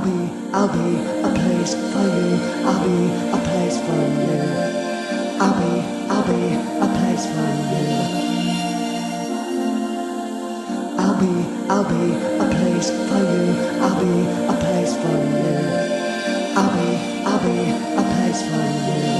I'll be a place for you. I'll be a place for you. I'll be a place for you. I'll be a place for you. I'll be a place for you. I'll be a place for you.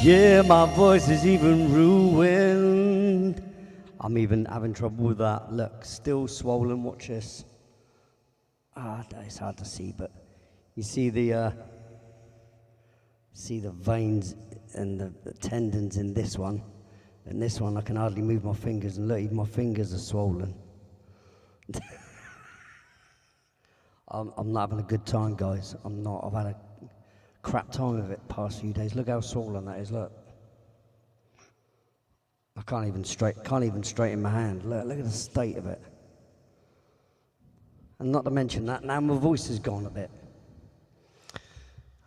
Yeah, my voice is even ruined. I'm even having trouble with that. Look, still swollen. Watch this. It's hard to see, but you see the veins and the tendons in this one. And this one, I can hardly move my fingers. And look, even my fingers are swollen. I'm not having a good time, guys. I'm not. I've had a crap time of it past few days. Look how swollen that is, look. I can't even straighten my hand. Look at the state of it. And not to mention that, now my voice has gone a bit.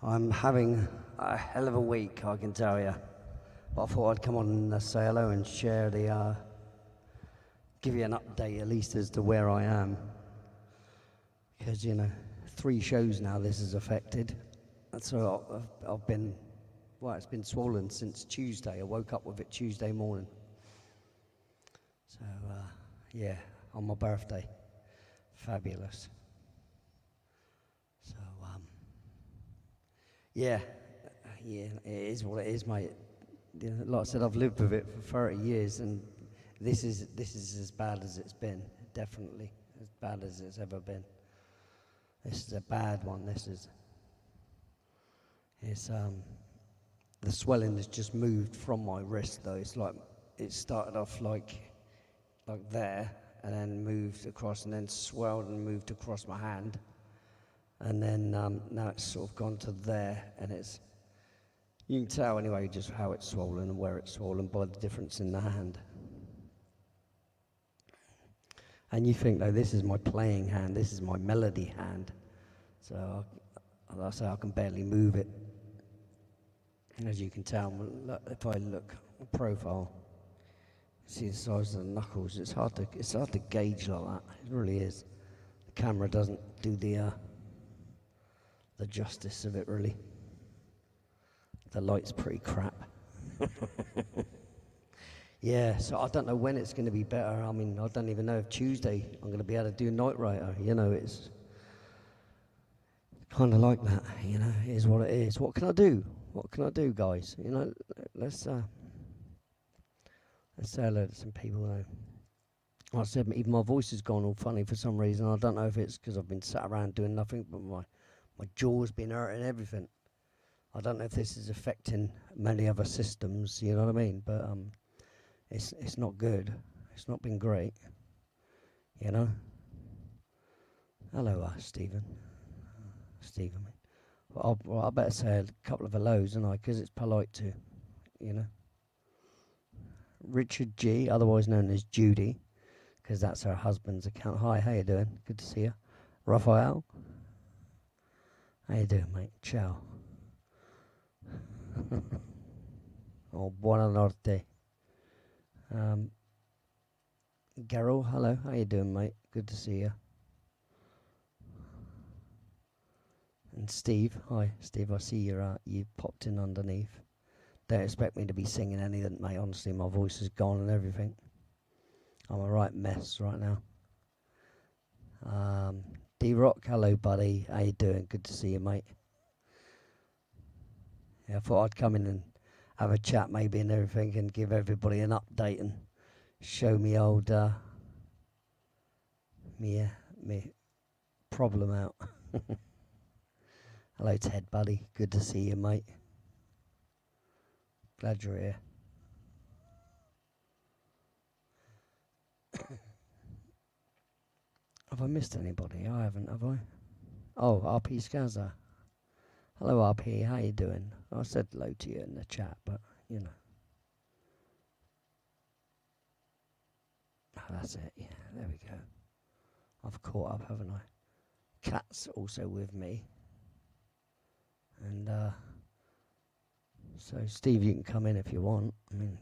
I'm having a hell of a week, I can tell you. But I thought I'd come on and say hello and share give you an update at least as to where I am. Because, 3 shows now this has affected. And so I've been, it's been swollen since Tuesday. I woke up with it Tuesday morning. So, on my birthday. Fabulous. So, it is what it is, mate. Like I said, I've lived with it for 30 years, and this is as bad as it's been. Definitely as bad as it's ever been. This is a bad one. The swelling has just moved from my wrist, though. It's like it started off like there, and then moved across, and then swelled and moved across my hand, and then now it's sort of gone to there, and you can tell anyway just how it's swollen and where it's swollen by the difference in the hand. And you think, though, this is my playing hand, this is my melody hand, so I can barely move it. And as you can tell, if I look at profile, see the size of the knuckles. It's hard to gauge like that. It really is. The camera doesn't do the justice of it, really. The light's pretty crap. Yeah, so I don't know when it's going to be better. I mean, I don't even know if Tuesday I'm going to be able to do Night Rider. It's kind of like that. It is what it is. What can I do? What can I do, guys? Let's say hello to some people, though. Like I said, even my voice has gone all funny for some reason. I don't know if it's because I've been sat around doing nothing, but my jaw's been hurting everything. I don't know if this is affecting many other systems, you know what I mean? But it's not good. It's not been great, Hello, Stephen. Stephen. Well, I better say a couple of hellos, and because it's polite to, Richard G, otherwise known as Judy, because that's her husband's account. Hi, how you doing? Good to see you. Raphael, how you doing, mate? Ciao. Oh, buonanotte. Gerald, hello. How you doing, mate? Good to see you. And Steve, hi, Steve. I see you popped in underneath. Don't expect me to be singing anything, mate. Honestly, my voice is gone and everything. I'm a right mess right now. D-Rock, hello, buddy. How you doing? Good to see you, mate. Yeah, I thought I'd come in and have a chat maybe and everything and give everybody an update and show me old me problem out. Hello, Ted, buddy. Good to see you, mate. Glad you're here. Have I missed anybody? I haven't, have I? Oh, RP Scazza. Hello, RP. How you doing? I said hello to you in the chat, but, Oh, that's it. Yeah, there we go. I've caught up, haven't I? Cat's also with me. And, so, Steve, you can come in if you want. I mean,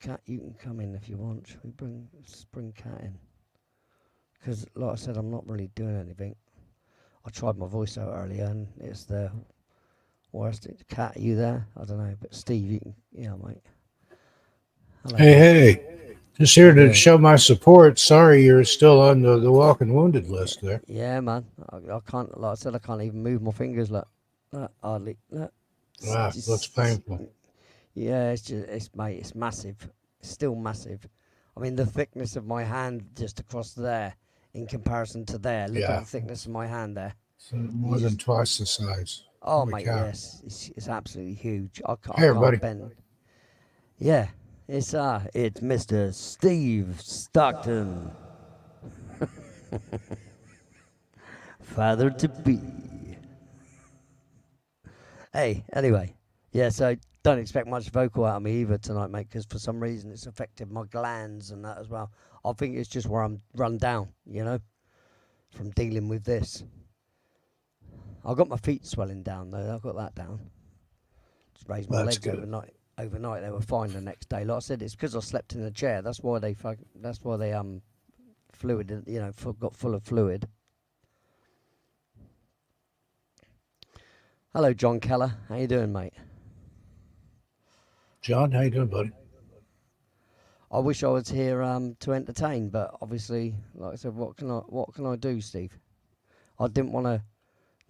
Cat, you can come in if you want. Shall we bring Cat in? Because, like I said, I'm not really doing anything. I tried my voice out earlier, and it's the worst. Cat, are you there? I don't know. But, Steve, you can... Yeah, mate. Hello, Hey. Just here to show my support. Sorry you're still on the walking wounded list there. Yeah, man. I can't... Like I said, I can't even move my fingers, look. Hardly. Look. Looks painful. Yeah, it's massive. It's still massive. I mean, the thickness of my hand just across there in comparison to there. Look at the thickness of my hand there. So more than twice the size. Oh, Holy mate, cow. yes. It's absolutely huge. I can't everybody. bend. Yeah, it's Mr. Steve Stockton. Father to be. Hey, anyway. Yeah, so don't expect much vocal out of me either tonight, mate, because for some reason it's affected my glands and that as well. I think it's just where I'm run down, from dealing with this. I've got my feet swelling down though. I've got that down. Just raised my That's legs good. overnight. They were fine the next day. Like I said, it's because I slept in a chair. That's why they fluid, got full of fluid. Hello, John Keller. How you doing, mate? John, how you doing, buddy? I wish I was here to entertain, but obviously, like I said, what can I do, Steve? I didn't want to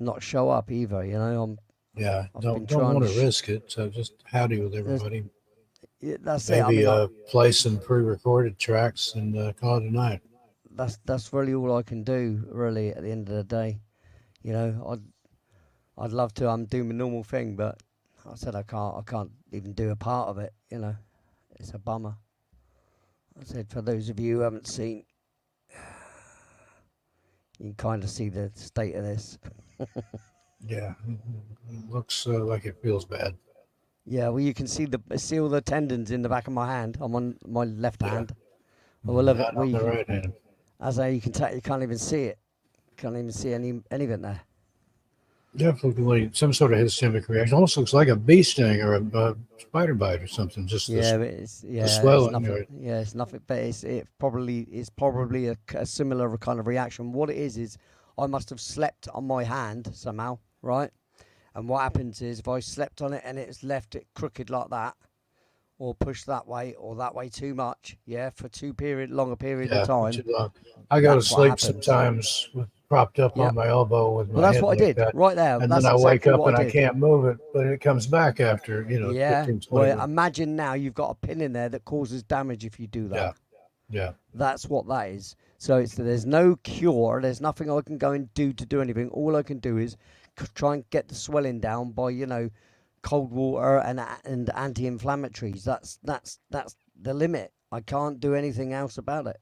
not show up either. Yeah, I've been don't trying want to. to risk it. So just howdy with everybody. That's it. I Maybe mean, play some pre-recorded tracks and call it a night. that's really all I can do. Really, at the end of the day, I'd love to do my normal thing, but I said I can't even do a part of it. It's a bummer. I said, for those of you who haven't seen, you can kind of see the state of this. Yeah, it looks like it feels bad. Yeah, well, you can see all the tendons in the back of my hand. I'm on my left Yeah. hand. Well, Not on the right hand. as you can tell, you can't even see it. Can't even see anything there. Definitely some sort of histemic reaction. Almost looks like a bee sting or a spider bite or something. Just Yeah, but the it's swelling. nothing. Yeah, it's nothing. But it's probably a similar kind of reaction. What it is I must have slept on my hand somehow, right? And what happens is if I slept on it and it's left it crooked like that, or pushed that way or that way too much, for longer period of time. Too long. I go to That's what sleep happens. sometimes propped up Yep. on my elbow with Well, my that's head what I like did that. right there. And That's then I wake exactly up what and I I did. can't move it, but it comes back after, Yeah. 15, 20 Well, minutes. imagine now you've got a pin in there that causes damage if you do that. Yeah. That's what that is. So there's no cure. There's nothing I can go and do to do anything. All I can do is try and get the swelling down by cold water and anti-inflammatories. That's the limit. I can't do anything else about it.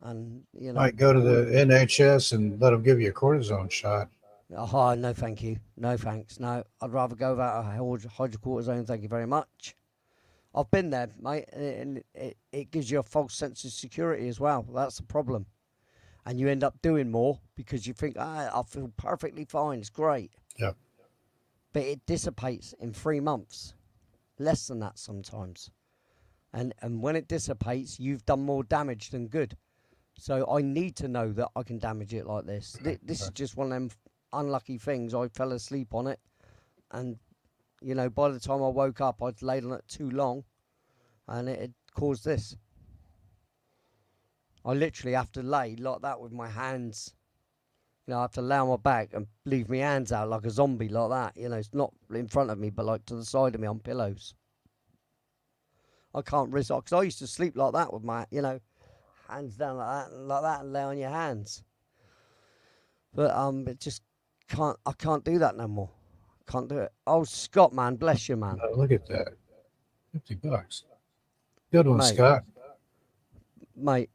And Might go to the NHS and let them give you a cortisone shot. Oh, no, thank you. No, thanks. No, I'd rather go without a hydrocortisone. Thank you very much. I've been there, mate, and it gives you a false sense of security as well. That's the problem. And you end up doing more because you think, I feel perfectly fine. It's great. Yeah. But it dissipates in 3 months. Less than that sometimes. And when it dissipates, you've done more damage than good. So I need to know that I can damage it like this. This is just one of them unlucky things. I fell asleep on it. And, by the time I woke up, I'd laid on it too long. And it had caused this. I literally have to lay like that with my hands. I have to lay on my back and leave my hands out like a zombie like that. It's not in front of me, but like to the side of me on pillows. I can't risk it because I used to sleep like that with my, hands down like that and lay on your hands. But it just can't. I can't do that no more. Can't do it. Oh, Scott, man, bless you, man. Look at that, $50. Good one, Mate. Scott. Mate.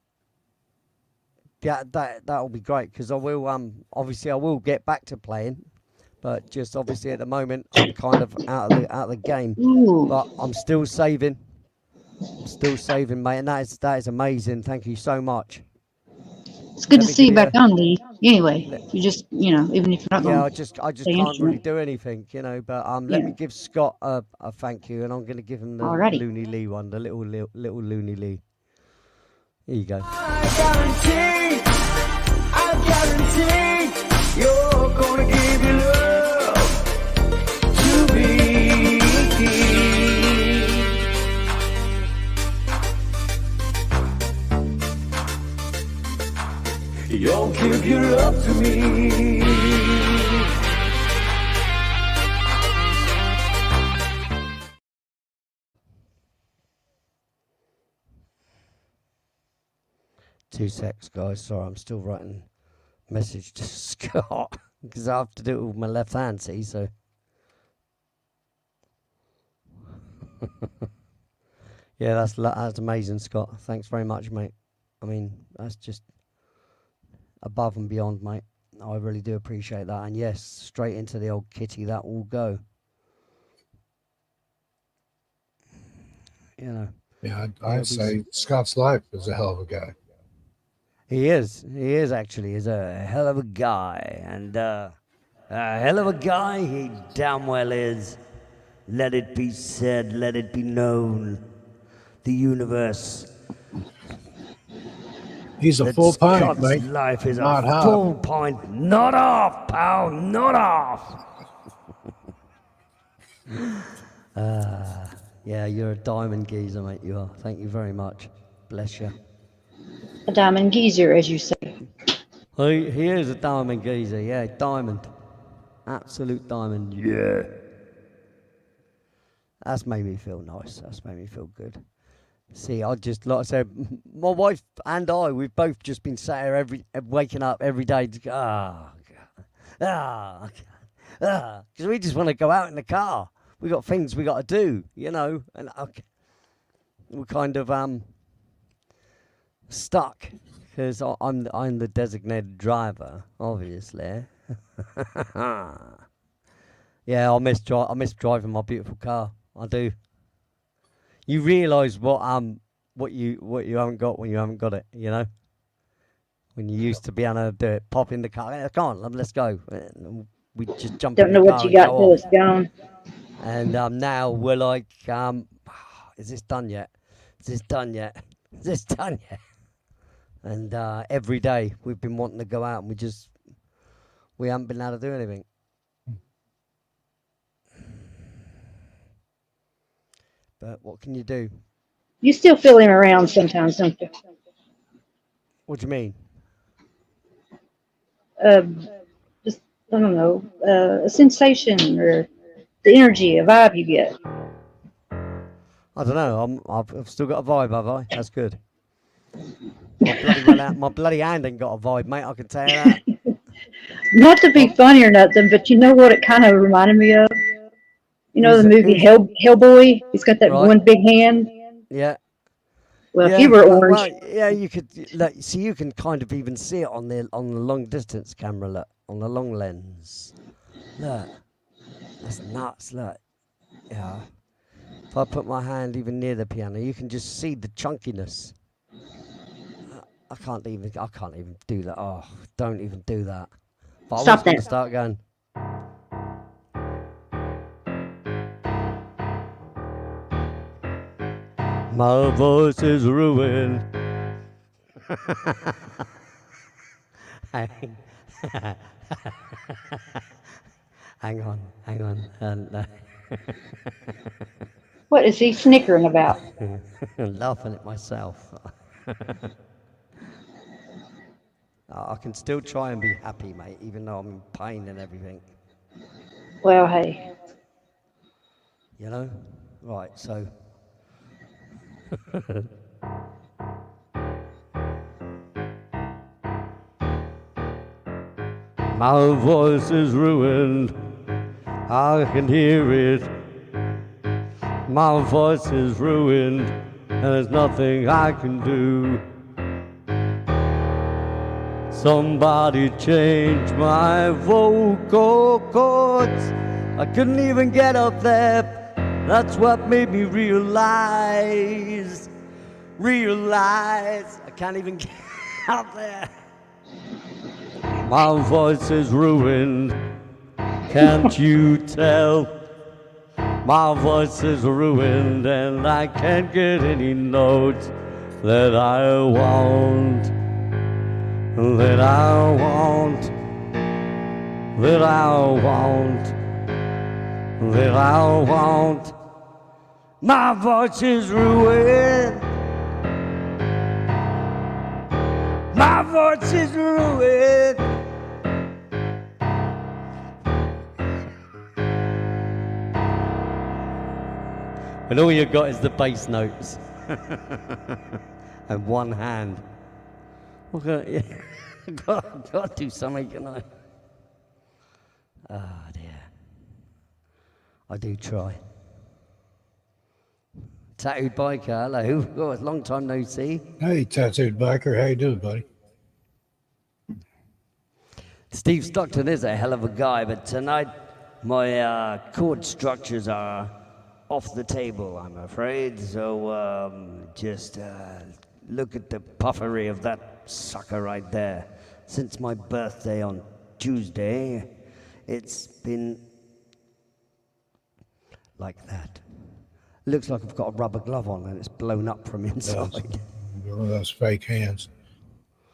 Yeah, that'll be great because I will. Obviously, I will get back to playing, but just obviously at the moment I'm kind of out of the game. Ooh. But I'm still saving. Mate, and that is amazing. Thank you so much. It's good Let to me see you give back you on, Lee. Anyway, you just, even if you're not Yeah, going I to just play can't really instrument. do anything, but let me Yeah. give Scott a thank you, and I'm going to give him the Alrighty. Looney Lee one, the little Looney Lee. Here you go. I guarantee, you're gonna give your love to me. You'll give your love to me. Two secs, guys. Sorry, I'm still writing message to Scott because I have to do it with my left hand, see, so. Yeah, that's amazing, Scott. Thanks very much, mate. I mean, that's just above and beyond, mate. I really do appreciate that. And yes, straight into the old kitty that will go. you know. Yeah, He'll I'd be say Scott's Life is a hell of a guy. He is actually. He's a hell of a guy, and a hell of a guy he damn well is. Let it be said, let it be known. The universe, He's a that full pint, Scott's mate. life is a Not half. full point. Not off, pal, not off. Yeah, you're a diamond geezer, mate, you are. Thank you very much. Bless you. A diamond geezer, as you say. He is a diamond geezer, yeah, diamond. Absolute diamond, yeah. That's made me feel nice. That's made me feel good. See, I just, like I said, my wife and I, we've both just been sat here waking up every day to go, because we just want to go out in the car. We got things we got to do, you know, and we're kind of stuck because I'm the designated driver, obviously. Yeah, I miss driving my beautiful car. I do. You realise what you haven't got when you haven't got it, you know? When you used to be able to do it, pop in the car, hey, come on, let's go. And we just jump Don't in know the what car you and got go till off. it's gone. And now we're like, is this done yet? Is this done yet? Is this done yet? And every day we've been wanting to go out and we haven't been able to do anything. But what can you do? You still feel him around sometimes, don't you? What do you mean? Just, I don't know, a sensation or the energy, a vibe you get. I don't know. I've still got a vibe, have I? That's good. My bloody hand ain't got a vibe, mate. I can tell you that. Not to be Well, funny or nothing, but you know what it kind of reminded me of? You know who's the movie who's Hellboy? He's got that right? one big hand. Yeah, Well, if yeah. you were Well, orange, yeah. You could see. You can kind of even see it on the long distance camera. Look, on the long lens. Look, that's nuts. Look, yeah. If I put my hand even near the piano, you can just see the chunkiness. I can't even do that. Oh, don't even do that. But I was stop going that. to start going. My voice is ruined. hang hang on. What is he snickering about? Laughing at myself. I can still try and be happy, mate, even though I'm in pain and everything. Well, hey, You know? Right, so. My voice is ruined. I can hear it. My voice is ruined, and there's nothing I can do. Somebody change my vocal cords. I couldn't even get up there. That's what made me realize I can't even get up there. My voice is ruined. Can't you tell? My voice is ruined and I can't get any notes that I want. That I want. That I want. That I want. My voice is ruined. My voice is ruined. And all you got is the bass notes. And one hand. Okay, got to do something, can I? Ah, dear. I do try. Tattooed biker, hello. Oh, it's a long time no see. Hey, tattooed biker, how you doing, buddy? Steve Stockton is a hell of a guy, but tonight my chord structures are off the table, I'm afraid. So just look at the puffery of that sucker right there. Since my birthday on Tuesday, it's been like that. Looks like I've got a rubber glove on and it's blown up from inside. One of those fake hands.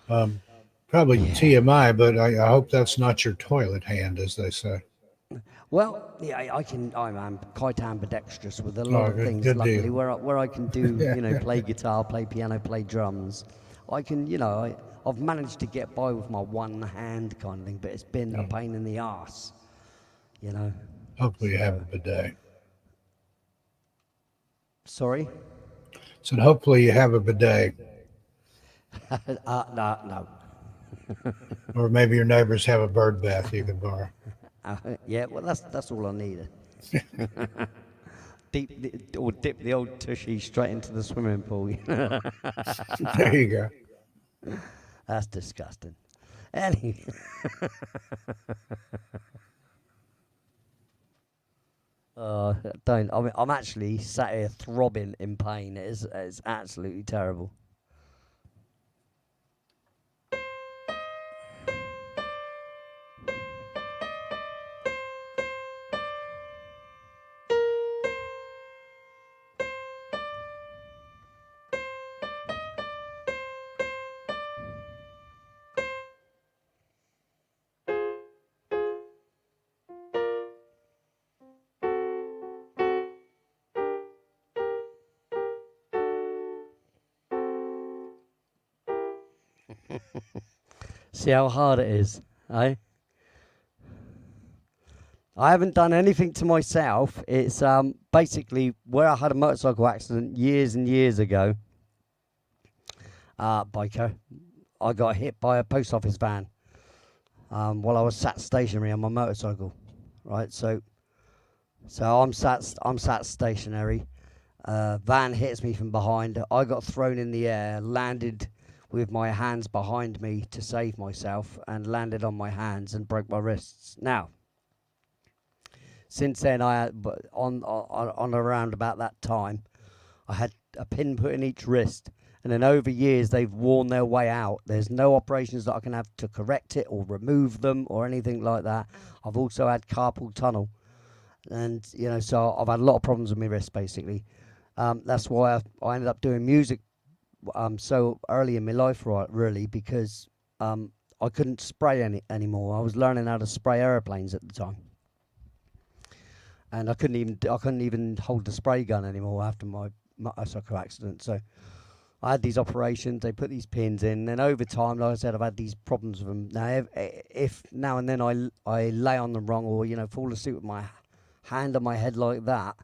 Probably Yeah. TMI, but I hope that's not your toilet hand, as they say. Well, yeah, I'm quite ambidextrous with a lot Oh, of things. good Luckily, deal. where I can do, play guitar, play piano, play drums. I can, I've managed to get by with my one hand kind of thing, but it's been a pain in the arse, Hopefully you have a bidet. Sorry? Said hopefully you have a bidet. No. Or maybe your neighbors have a bird bath you can borrow. Yeah, well, that's all I needed. Dip the old tushy straight into the swimming pool. There you go. That's disgusting. Anyway. Don't. I mean, I'm actually sat here throbbing in pain. It's absolutely terrible. See how hard it is, eh? I haven't done anything to myself. It's basically where I had a motorcycle accident years and years ago. Biker. I got hit by a post office van while I was sat stationary on my motorcycle. Right, so I'm sat stationary. Van hits me from behind. I got thrown in the air, landed with my hands behind me to save myself, and landed on my hands and broke my wrists. Now, since then, I had, on around about that time, I had a pin put in each wrist, and then over years they've worn their way out. There's no operations that I can have to correct it or remove them or anything like that. I've also had carpal tunnel, and so I've had a lot of problems with my wrist basically. That's why I ended up doing music so early in my life, right? Really, because I couldn't spray anymore. I was learning how to spray airplanes at the time, and I couldn't even hold the spray gun anymore after my motorcycle accident. So I had these operations. They put these pins in, and then over time, like I said, I've had these problems with them. Now, if now and then I lay on them wrong, or fall asleep with my hand on my head like that,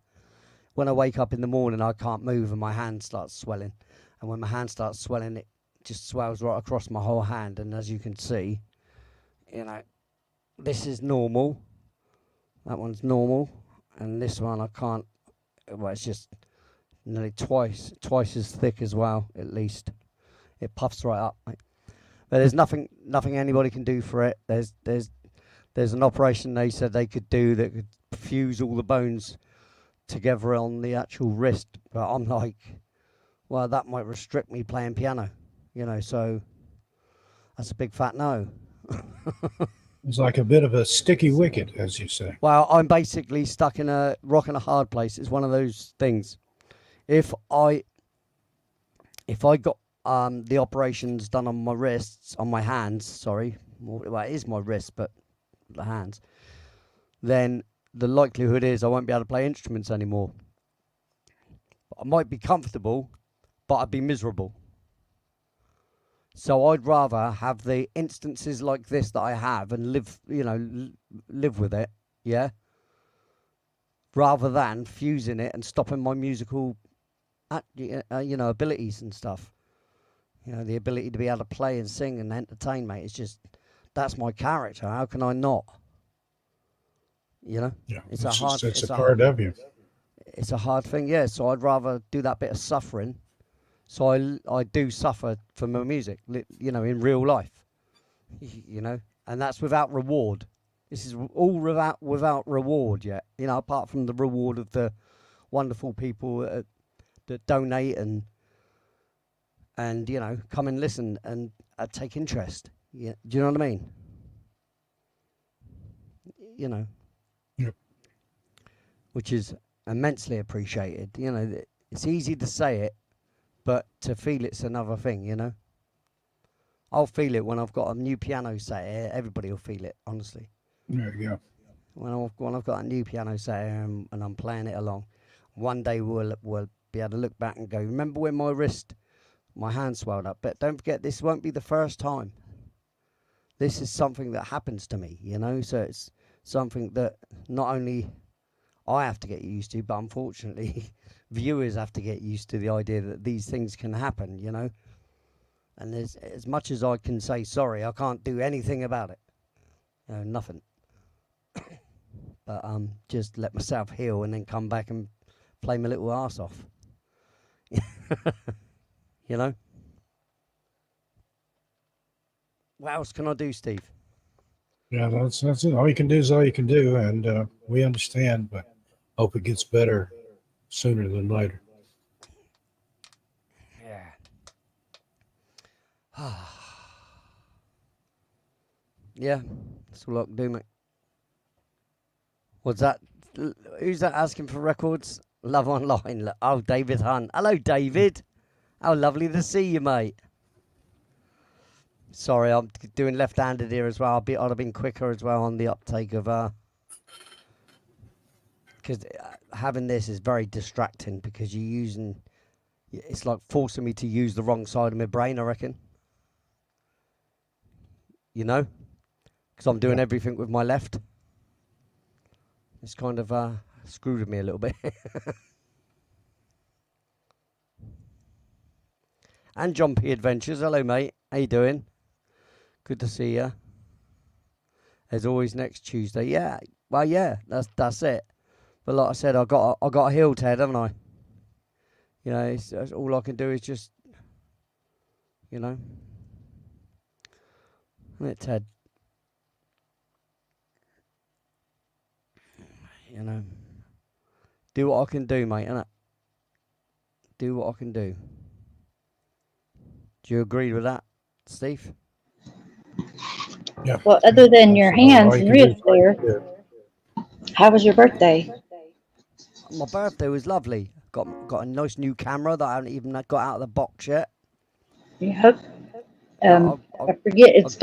when I wake up in the morning, I can't move, and my hand starts swelling. And when my hand starts swelling, it just swells right across my whole hand. And as you can see, this is normal. That one's normal. And this one I can't, well, it's just nearly twice as thick as well, at least. It puffs right up. But there's nothing anybody can do for it. There's an operation they said they could do that could fuse all the bones together on the actual wrist. But I'm like, well, that might restrict me playing piano, so that's a big fat no. It's like a bit of a sticky wicket, as you say. Well, I'm basically stuck in a rock and a hard place. It's one of those things. If I got the operations done on my wrists, on my hands, sorry, well, it is my wrist, but the hands, then the likelihood is I won't be able to play instruments anymore. I might be comfortable, but I'd be miserable. So I'd rather have the instances like this that I have and live with it, yeah, rather than fusing it and stopping my musical, abilities and stuff. The ability to be able to play and sing and entertain, mate. It's just, that's my character. How can I not? Yeah, it's a part of you. It's a hard thing, yeah. So I'd rather do that bit of suffering. So I do suffer for my music, in real life, and that's without reward. This is all without reward yet, apart from the reward of the wonderful people that donate and come and listen and take interest. Yeah, do you know what I mean? Yep. Which is immensely appreciated. It's easy to say it, but to feel it's another thing. I'll feel it when I've got a new piano set here. Everybody will feel it, honestly. There you go. When I've got a new piano set here and I'm playing it along, one day we'll be able to look back and go, remember when my hand swelled up? But don't forget, this won't be the first time. This is something that happens to me, so it's something that not only I have to get used to, but unfortunately viewers have to get used to the idea that these things can happen, and as much as I can say sorry, I can't do anything about it. Nothing. But just let myself heal and then come back and play my little arse off. What else can I do, Steve? Yeah, that's it. All you can do is all you can do, and we understand, but hope it gets better sooner than later. Yeah. Yeah, that's all I can do, mate. What's that? Who's that asking for records? Love Online. Oh, David Hunt. Hello, David. How lovely to see you, mate. Sorry, I'm doing left-handed here as well. I'd have been quicker as well on the uptake of because having this is very distracting because you're using. It's like forcing me to use the wrong side of my brain, I reckon. Because I'm doing everything with my left. It's kind of screwed with me a little bit. And Jumpy Adventures. Hello, mate. How you doing? Good to see you. As always, next Tuesday. Yeah. Well, yeah. That's it. But like I said, I got a heel, Ted, haven't I? It's all I can do is just, isn't it, Ted? Do what I can do, mate, innit? Do what I can do. Do you agree with that, Steve? Yeah. Well, other than your hands and wrists there, how was your birthday? My birthday was lovely. Got a nice new camera that I haven't even got out of the box yet. Yep. I forget, it's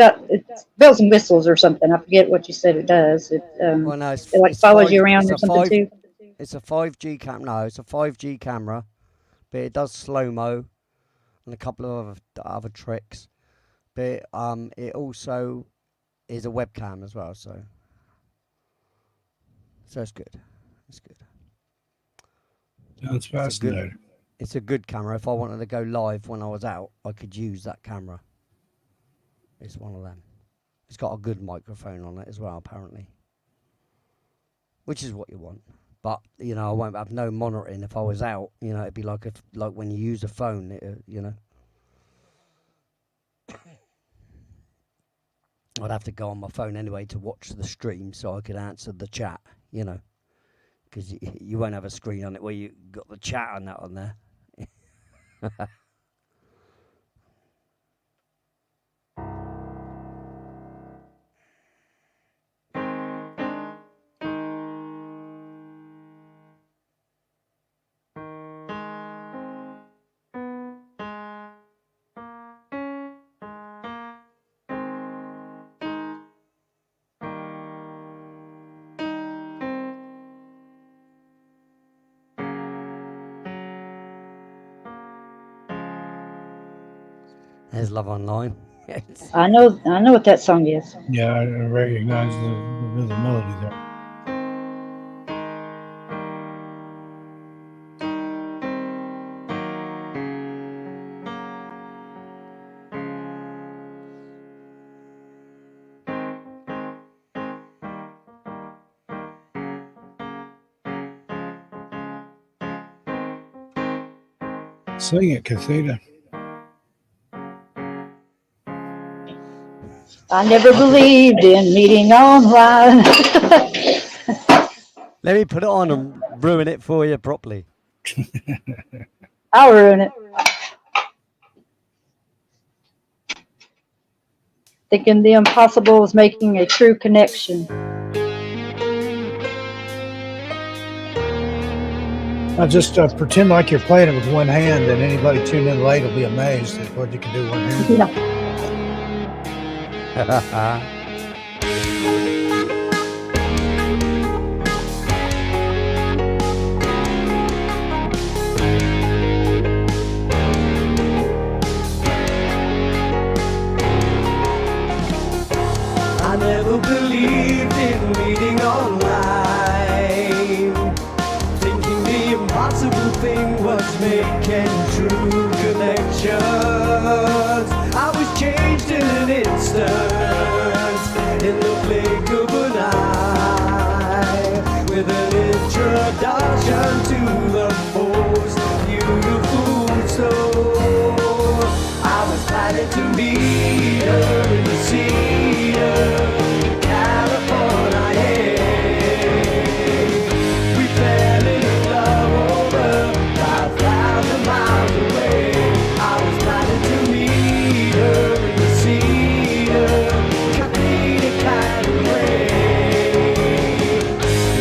bells and whistles or something. I forget what you said it does. It like follows you around or something too. It's a 5G camera. No, it's a 5G camera, but it does slow-mo and a couple of other tricks. But it also is a webcam as well, so it's good. It's good. Sounds fascinating. It's a good camera. If I wanted to go live when I was out, I could use that camera. It's one of them. It's got a good microphone on it as well, apparently. Which is what you want. But, I won't have no monitoring if I was out. It'd be like when you use a phone, I'd have to go on my phone anyway to watch the stream so I could answer the chat, because you won't have a screen on it where you got the chat on that on there. There's Love Online. I know what that song is. Yeah, I recognize the melody there. Sing it, Cathedra. I never believed in meeting online. Let me put it on and ruin it for you properly. I'll ruin it. Thinking the impossible is making a true connection. Now just pretend like you're playing it with one hand, and anybody tuned in late will be amazed at what you can do with one hand. Yeah. I never believed in meeting online, thinking the impossible thing was making true connections. I was changed in an instant, in the blink of an eye, with an introduction to the most beautiful soul. I was planning to meet her in the Cedar, California. We fell in love over 5,000 miles away. I was planning to meet her in the Cedar, complete a kind of way.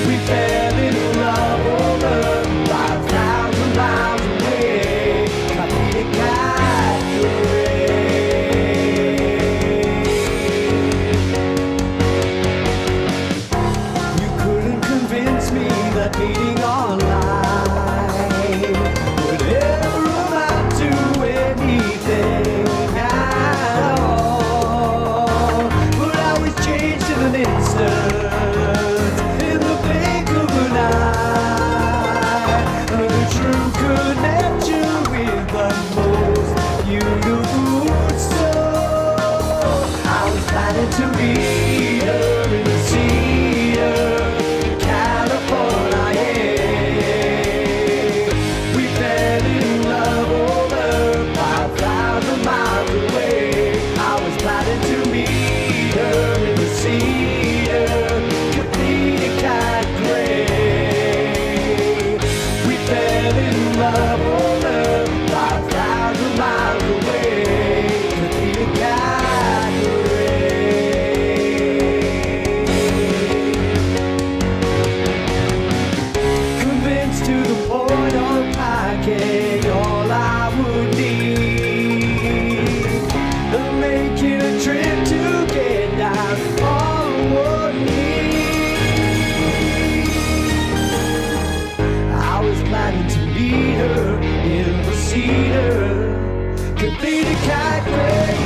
We fell in love over 5,000 miles away, complete a kind of way. You couldn't convince me that meeting online would ever amount to anything at all. But I was changed in an instant, in the blink of an eye, and a true connection with the most beautiful soul. I was planning to meet her in the Cedar, California. We fell in love over 5,000 miles away. I was planning to meet her in the Cedar, complete a cat gray. We fell in love over 5,000 miles away, complete a cat convinced to the point of packing all I would need, and making a trip to get down on one knee. I was planning to meet her in the Cedar, complete a cat gray.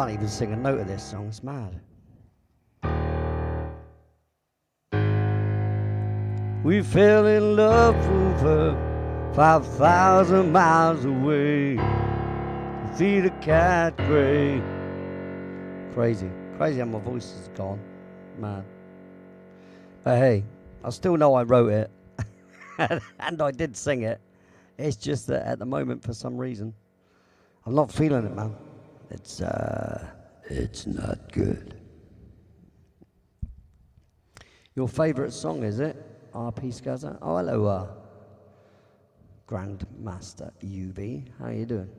can't even sing a note of this song. It's mad. We fell in love over 5,000 miles away. To see the cat gray. Crazy how my voice is gone. Mad. But hey, I still know I wrote it. And I did sing it. It's just that at the moment, for some reason, I'm not feeling it, man. It's not good. Your favourite song, is it? RP Scuzzer? Oh, hello, Grandmaster UB. How you doing?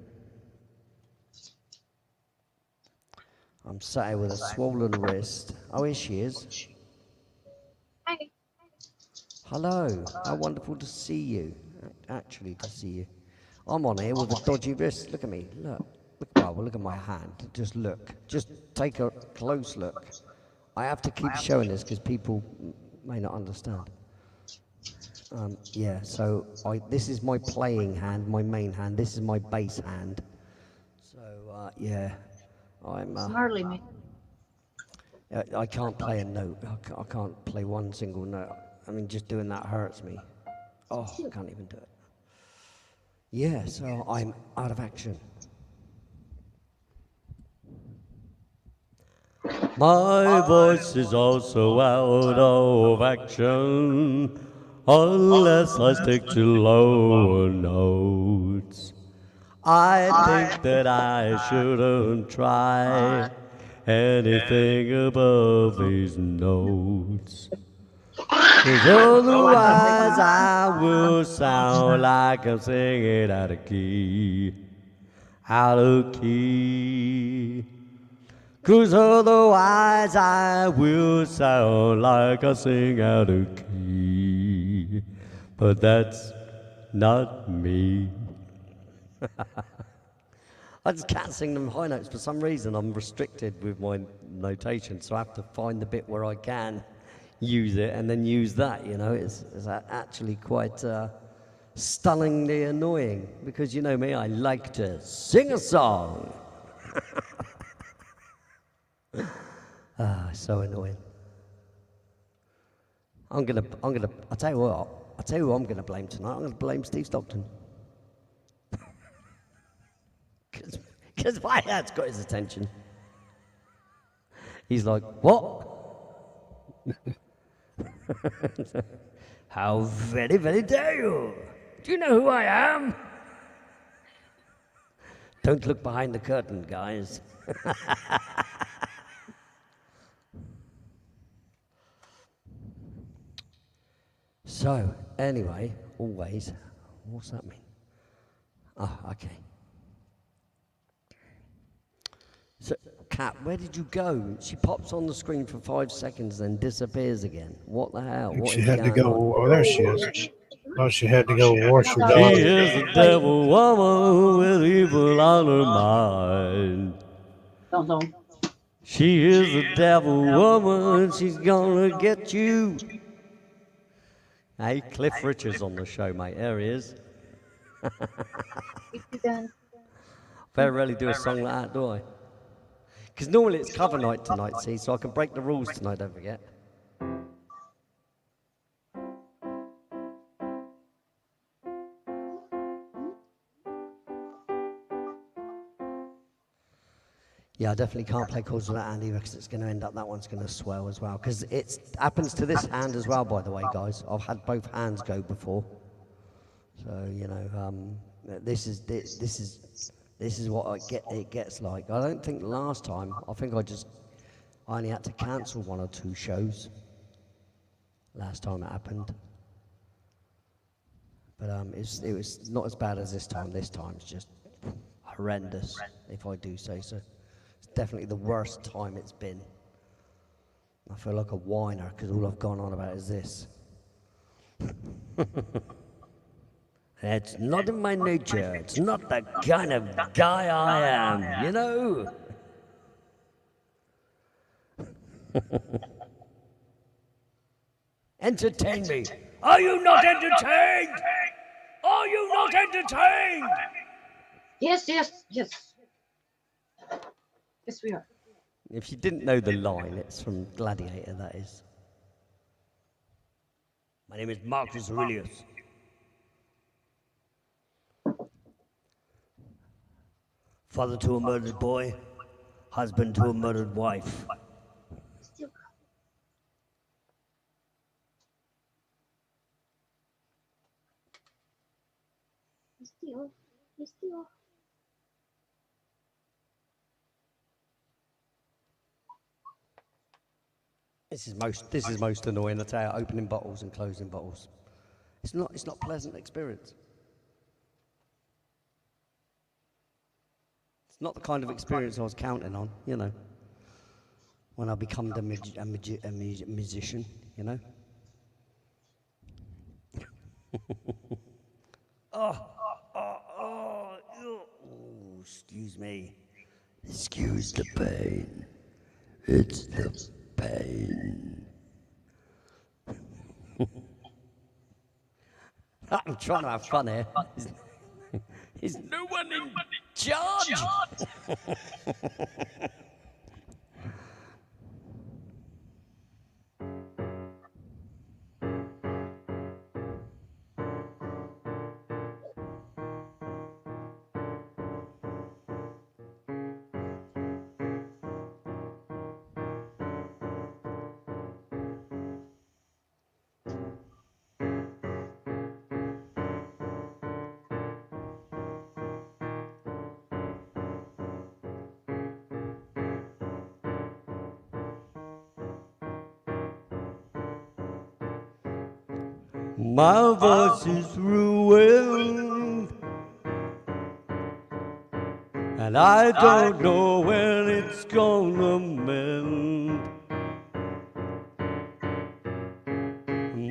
I'm sat here with a swollen wrist. Oh, here she is. Hi. Hello. How wonderful to see you. Actually, to see you. I'm on here with a dodgy wrist. Look at me. Look. Look at my hand. Just look. Just take a close look. I have to keep showing this because people may not understand. Yeah, so this is my playing hand, my main hand. This is my bass hand. So, yeah, I'm... Snarly me. I can't play a note. I can't play one single note. I mean, just doing that hurts me. Oh, I can't even do it. Yeah, so I'm out of action. My voice is also out of action unless I stick to lower notes. I think that I shouldn't try anything above these notes. 'Cause otherwise I will sound like I'm singing out of key. Out of key. 'Cause otherwise I will sound like I sing out of key. But that's not me. I just can't sing them high notes for some reason. I'm restricted with my notation, so I have to find the bit where I can use it and then use that, you know. It's actually quite stunningly annoying because, you know me, I like to sing a song. So annoying. I'll tell you what, I'll tell you who I'm gonna blame tonight. I'm gonna blame Steve Stockton. Because my dad's got his attention. He's like, what? How very, very dare you? Do you know who I am? Don't look behind the curtain, guys. So, anyway, always, what's that mean? Oh, okay. So, Kat, where did you go? She pops on the screen for 5 seconds, then disappears again. What the hell? What She is had to going go. on? Oh, there she is. Oh, she had to go wash her She dog. is the devil woman with evil on her mind. She is the devil woman, she's gonna get you. Hey, Cliff Richards on the show, mate. There he is. Very rarely do a song like that, do I? Because normally it's cover night tonight, see, so I can break the rules tonight, don't forget. Yeah, I definitely can't play chords with that hand either because it's going to end up, that one's going to swell as well. Because it happens to this hand as well, by the way, guys. I've had both hands go before. So, you know, this is what it gets like. I don't think last time, I think I only had to cancel 1 or 2 shows last time it happened. But it was not as bad as this time. This time's just horrendous, if I do say so. It's definitely the worst time it's been. I feel like a whiner because all I've gone on about is this. It's not in my nature. It's not the kind of guy I am, you know? Entertain me. Are you not entertained? Are you not entertained? Yes. Yes, we are. If you didn't know the line, it's from Gladiator, that is. My name is Marcus Aurelius. Father to a murdered boy, husband to a murdered wife. Still. Still. This is most annoying. I tell you, opening bottles and closing bottles. It's not a pleasant experience. It's not the kind of experience I was counting on, you know, when I become a musician, you know. Oh, excuse me. Excuse the pain. It's the pain. I'm trying to have fun here. Is no one in charge? My voice is ruined, and I don't know when it's gonna mend.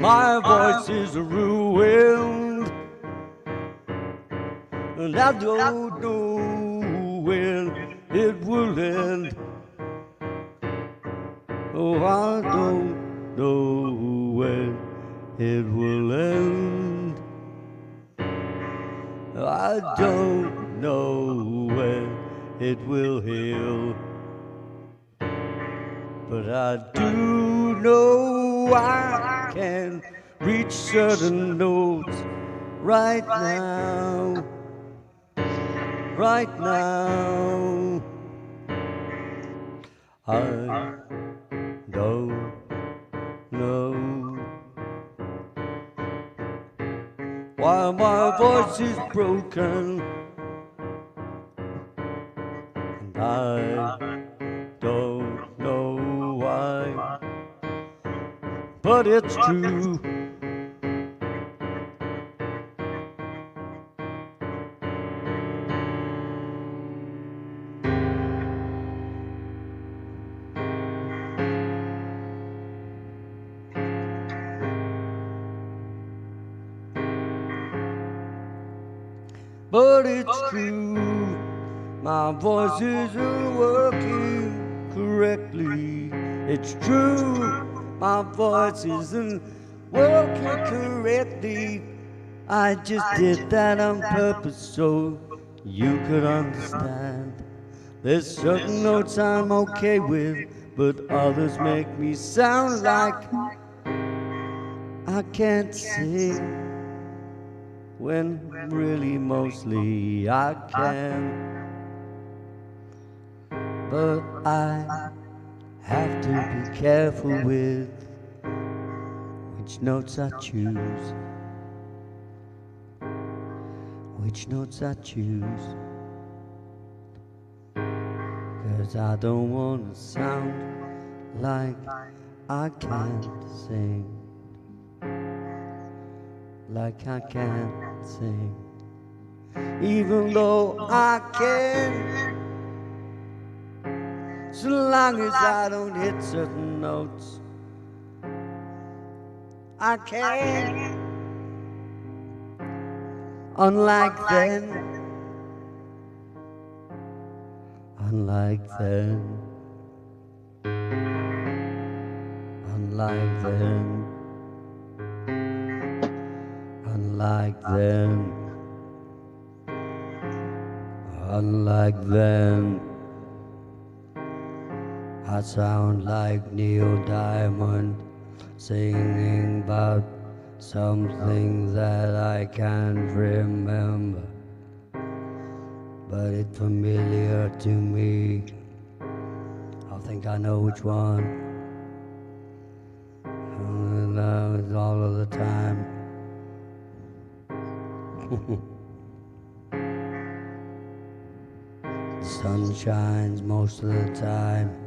My voice is ruined, and I don't know when it will end. Oh, I don't know when it will end. I don't know when it will heal, but I do know I can reach certain notes right now, right now. I don't know why my voice is broken, and I don't know why, but it's true. But it's true, my voice isn't working correctly. It's true, my voice isn't working correctly. I just did that on purpose so you could understand. There's certain notes I'm okay with, but others make me sound like I can't sing, when really mostly I can. But I have to be careful with which notes I choose, which notes I choose, 'cause I don't want to sound like I can't sing, like I can't sing, even though I can, so long as I don't hit certain notes. I can, unlike then, unlike then, unlike then, unlike then, unlike then, I sound like Neil Diamond singing about something that I can't remember, but it's familiar to me. I think I know which one. And all of the time. The sun shines most of the time.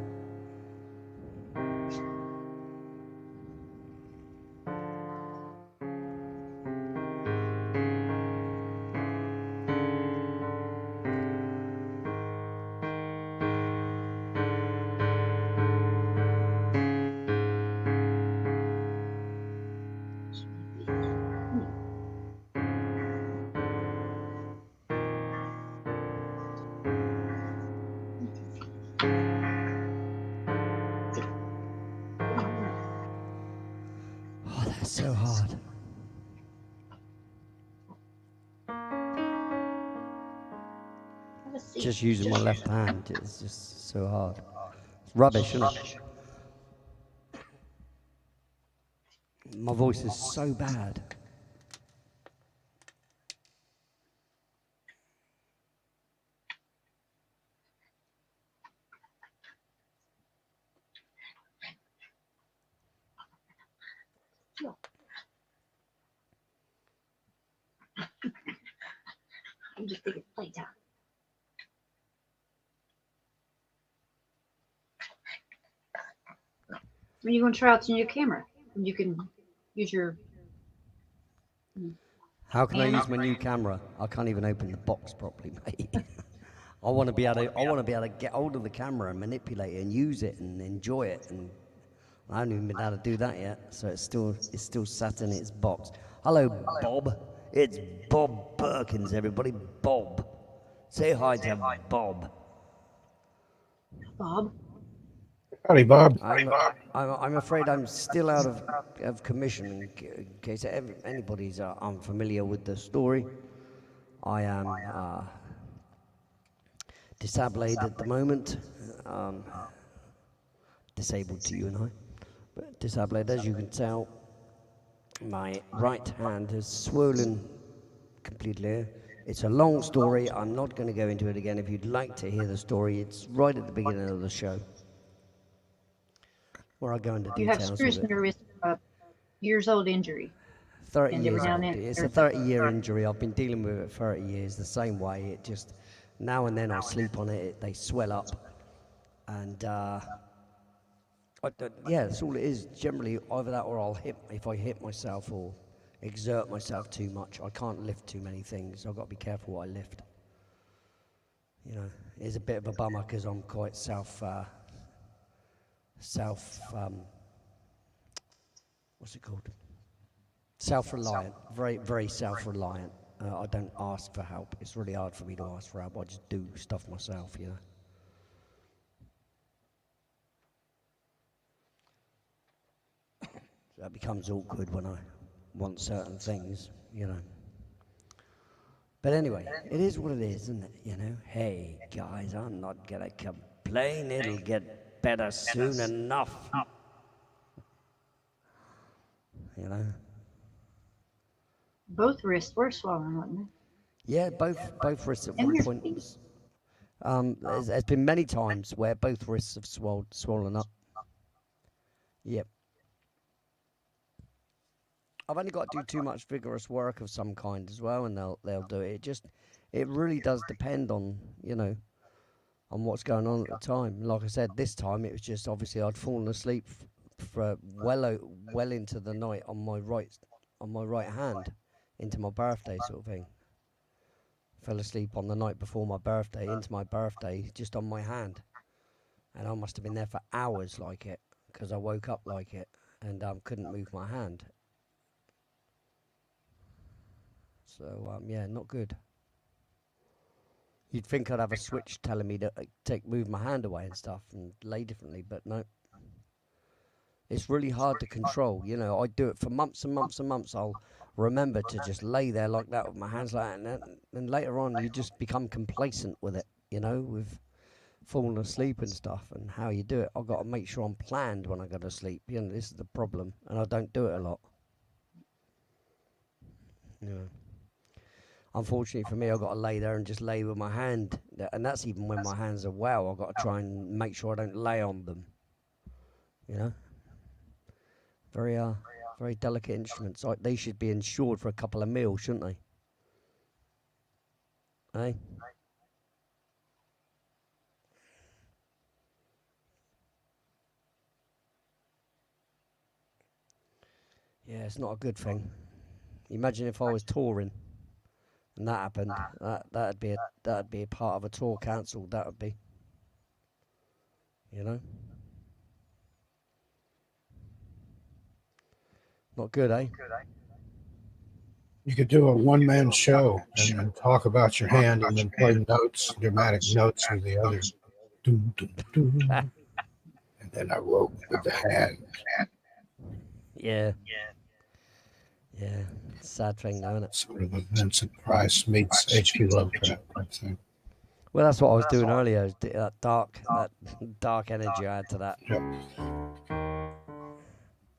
Oh, that's so hard. Just using my left hand, it's just so hard. It's rubbish, isn't it? My voice is so bad. I'm just thinking playtime. When you going to try out your new camera, you can use your. How can I use my new camera? I can't even open the box properly, mate. I want to be able to get hold of the camera and manipulate it and use it and enjoy it, and I haven't even been able to do that yet. So it's still sat in its box. Hello, Bob. It's Bob Perkins, everybody. Bob. Say hi to Bob. Bob. Howdy, Bob. I'm afraid I'm still out of commission in case anybody's unfamiliar with the story. I am disabled at the moment. Disabled to you and I. But disabled, as you can tell, my right hand is swollen completely. It's a long story. I'm not going to go into it again. If you'd like to hear the story, it's right at the beginning of the show, where I go into You have details screws of in it. your wrist, years old injury. 30 And every years now old. and then- It's a 30-year injury. I've been dealing with it 30 years, the same way. It just, now and then I sleep on it, they swell up. And, yeah, that's all it is. Generally, either that or if I hit myself or exert myself too much, I can't lift too many things. I've got to be careful what I lift. You know, it's a bit of a bummer because I'm quite what's it called? Self-reliant, very, very self-reliant. I don't ask for help. It's really hard for me to ask for help. I just do stuff myself, you know. So that becomes awkward when I want certain things, you know. But anyway, it is what it is, isn't it? You know, hey guys, I'm not gonna complain. It'll get better soon enough. You know. Both wrists were swollen, wasn't they? Yeah, both wrists at And one your point. feet. There's been many times where both wrists have swollen up. Yep. I've only got to do too much vigorous work of some kind as well, and they'll do it. It really does depend on, you know, on what's going on at the time. Like I said, this time it was just obviously I'd fallen asleep for well into the night on my right hand, into my birthday sort of thing. Fell asleep on the night before my birthday, into my birthday, just on my hand, and I must have been there for hours like it, because I woke up like it and couldn't move my hand. So yeah, not good. You'd think I'd have a switch telling me to move my hand away and stuff and lay differently, but no. It's really hard to control. You know, I do it for months and months and months. I'll remember to just lay there like that with my hands like that, and later on you just become complacent with it. You know, with falling asleep and stuff, and how you do it. I've got to make sure I'm planned when I go to sleep. This is the problem, and I don't do it a lot. Yeah. Unfortunately for me, I've got to lay there and just lay with my hand, and that's even when my hands are well. I've got to try and make sure I don't lay on them. Very very delicate instruments. They should be insured for a couple of mil, shouldn't they? Eh? Yeah, it's not a good thing. Imagine if I was touring and that happened. That'd be a part of a tour cancelled. That would be, you know, not good, eh? You could do a one-man show and talk about your hand and then play notes, dramatic notes with the other. Doom, doom, doom. And then I wrote with the hand. Yeah. Yeah. Sad thing, though, isn't it? Sort of a Vincent Price meets H.P. Lovecraft type thing. Well, that's what I was doing earlier. That dark energy I had to that. Yep. Yeah.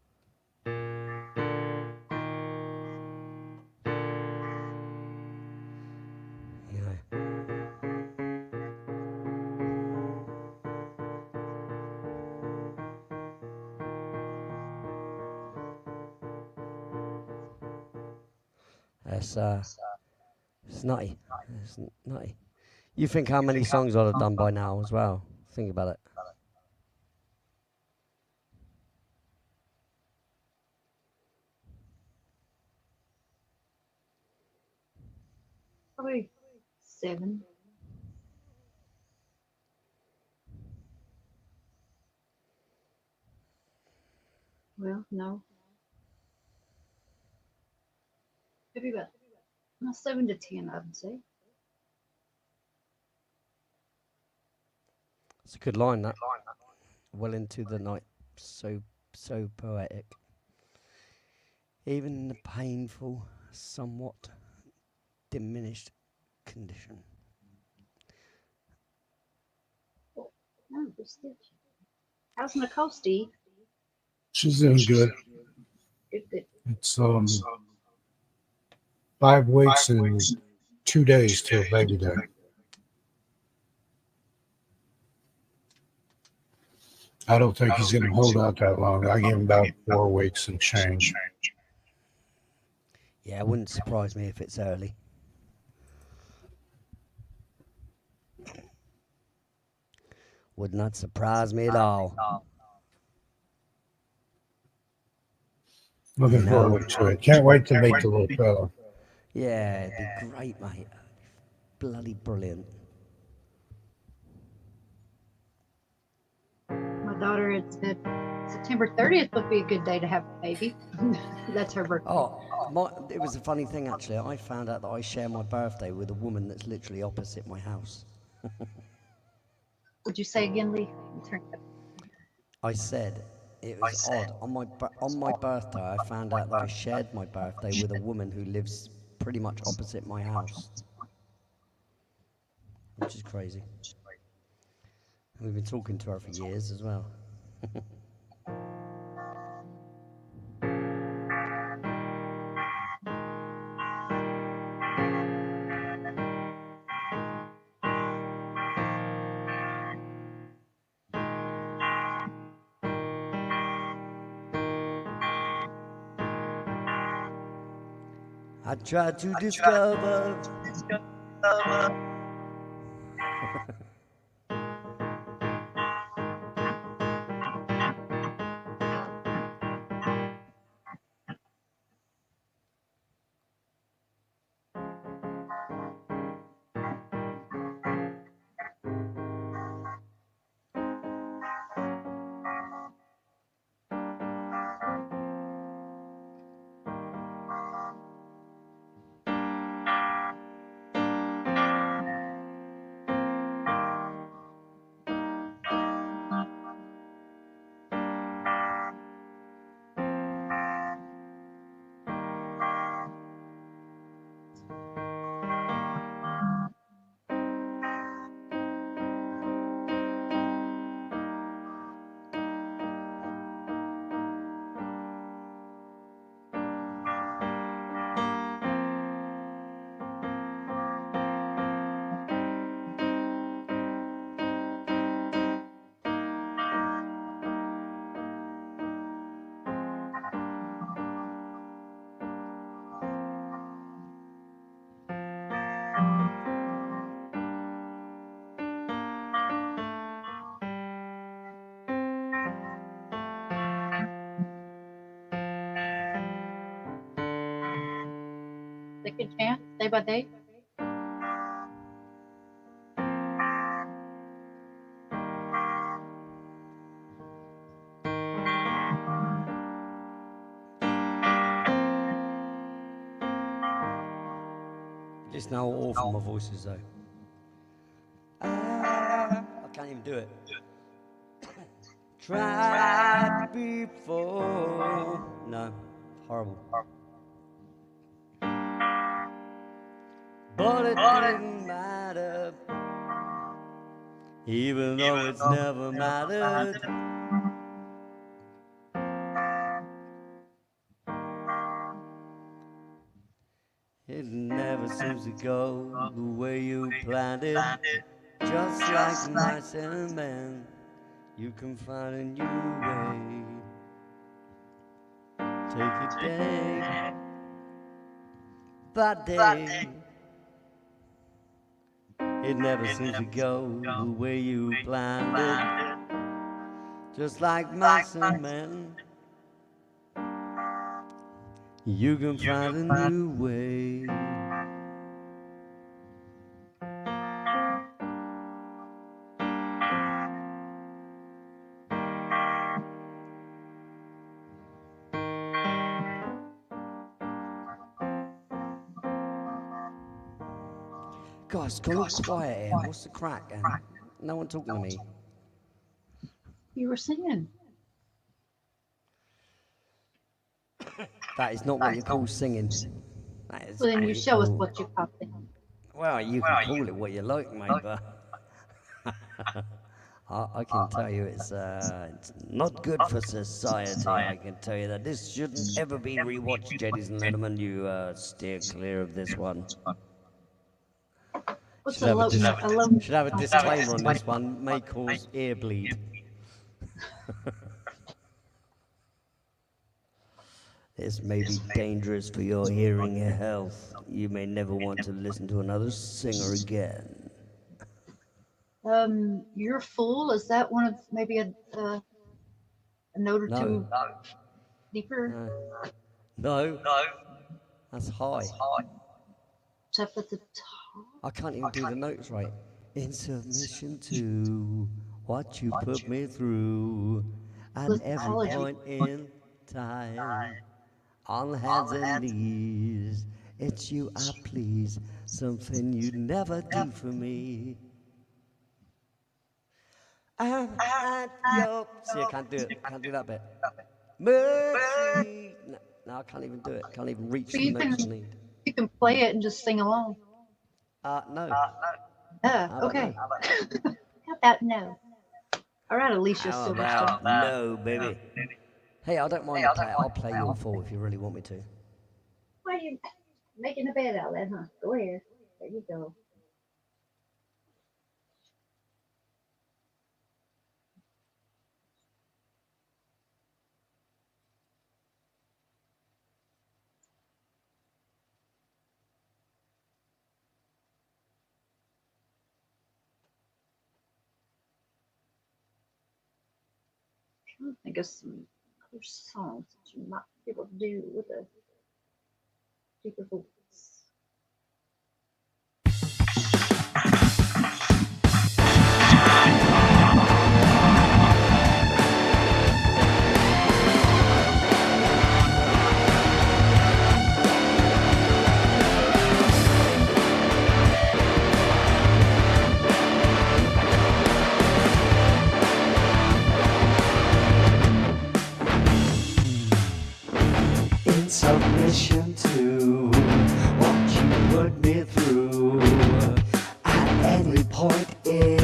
It's nutty. It's nutty. You think how many songs I'd have done by now as well? Think about it. Probably 7. Well, no. Maybe about 7 to 10, I would say. It's a good line, that. Well into the night. So poetic. Even in the painful, somewhat diminished condition. Oh, no, how's Nicole, Steve? She's doing good. Good. It's 5 weeks and 2 days till baby day. I don't think he's going to hold out that long. I give him about 4 weeks and change. Yeah, it wouldn't surprise me if it's early. Would not surprise me at all. Looking forward to it. Can't wait to meet the little fellow. Yeah, it'd be great, mate. Bloody brilliant. My daughter had said September 30th would be a good day to have a baby. That's her birthday. It was a funny thing, actually. I found out that I share my birthday with a woman that's literally opposite my house. Would you say again, Lee? I said it was odd. On my birthday, I found out that I shared my birthday with a woman who lives pretty much opposite my house, which is crazy. We've been talking to her for years as well. I tried to discover. second chance, day by day? Just know how awful my voice is, though. I can't even do it. Tried before. No, horrible. But it didn't matter, even though it's never mattered. It never seems to go the way you planned it. Just like mice and men, you can find a new way. Take it day by day. It never seems to go the way you planned it. Just like mice and men, you can find a new way. God, it's gone all quiet here. What's the crack? No one talking to me. You were singing. That is not what you call singing. That is Well, then you show us what you call singing. Well, you can call it what you like, mate, but I can tell you it's not good for society. I can tell you that. This shouldn't ever be rewatched, Jeddies and Letterman. You steer clear of this one. What's Should have a disclaimer on this one. May cause ear bleed. This may be dangerous for your hearing health. You may never want to listen to another singer again. You're Fool, is that one of maybe a note or two deeper? No. That's high. It's up at the top. I can't even do the notes right. In submission to what you put me through at every point in time, on hands and knees, it's you I please, something you'd never do for me. I'm at your... See, I can't do it. I can't do that bit. Mercy. No, I can't even do it. I can't even reach the notes I need. You can play it and just sing along. No. Okay. How about no? All right, Alicia Silverstone. No, baby. Hey, I don't mind to play it. I'll play your Fool if you really want me to. Why are you making a bed out of that, huh? Go ahead. There you go. I think of some other songs that you might be able to do with a deeper voice. Submission to what you put me through at any point in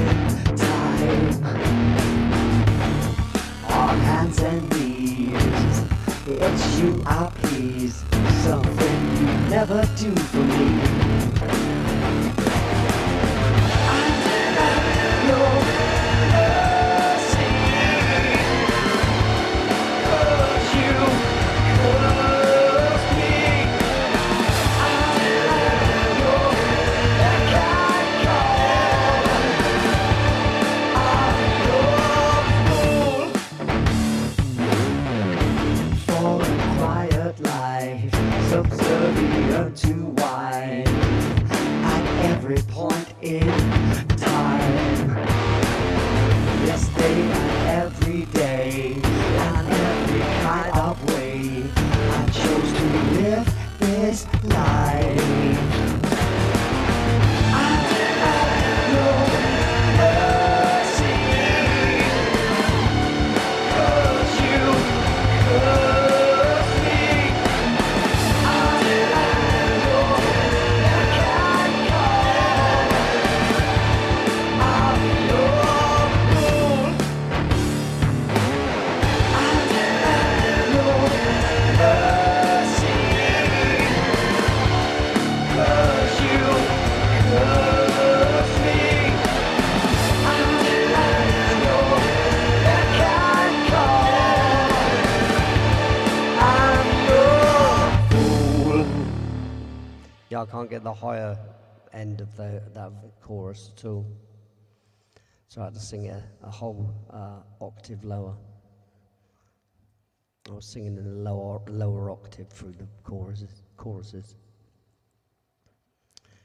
time, on hands and knees, it's you I please, something you never do for me. subservient to wine at every point in time. This day and every day, and every kind of way, I chose to live this life. I have no mercy, 'cause you curse me. I have no kind call. I'm your fool. I have no mercy, 'cause you curse me. I have no kind call. I'm your fool. Yeah, I can't get the higher end of that chorus at all. So I had to sing it a whole octave lower. I was singing in a lower octave through the choruses.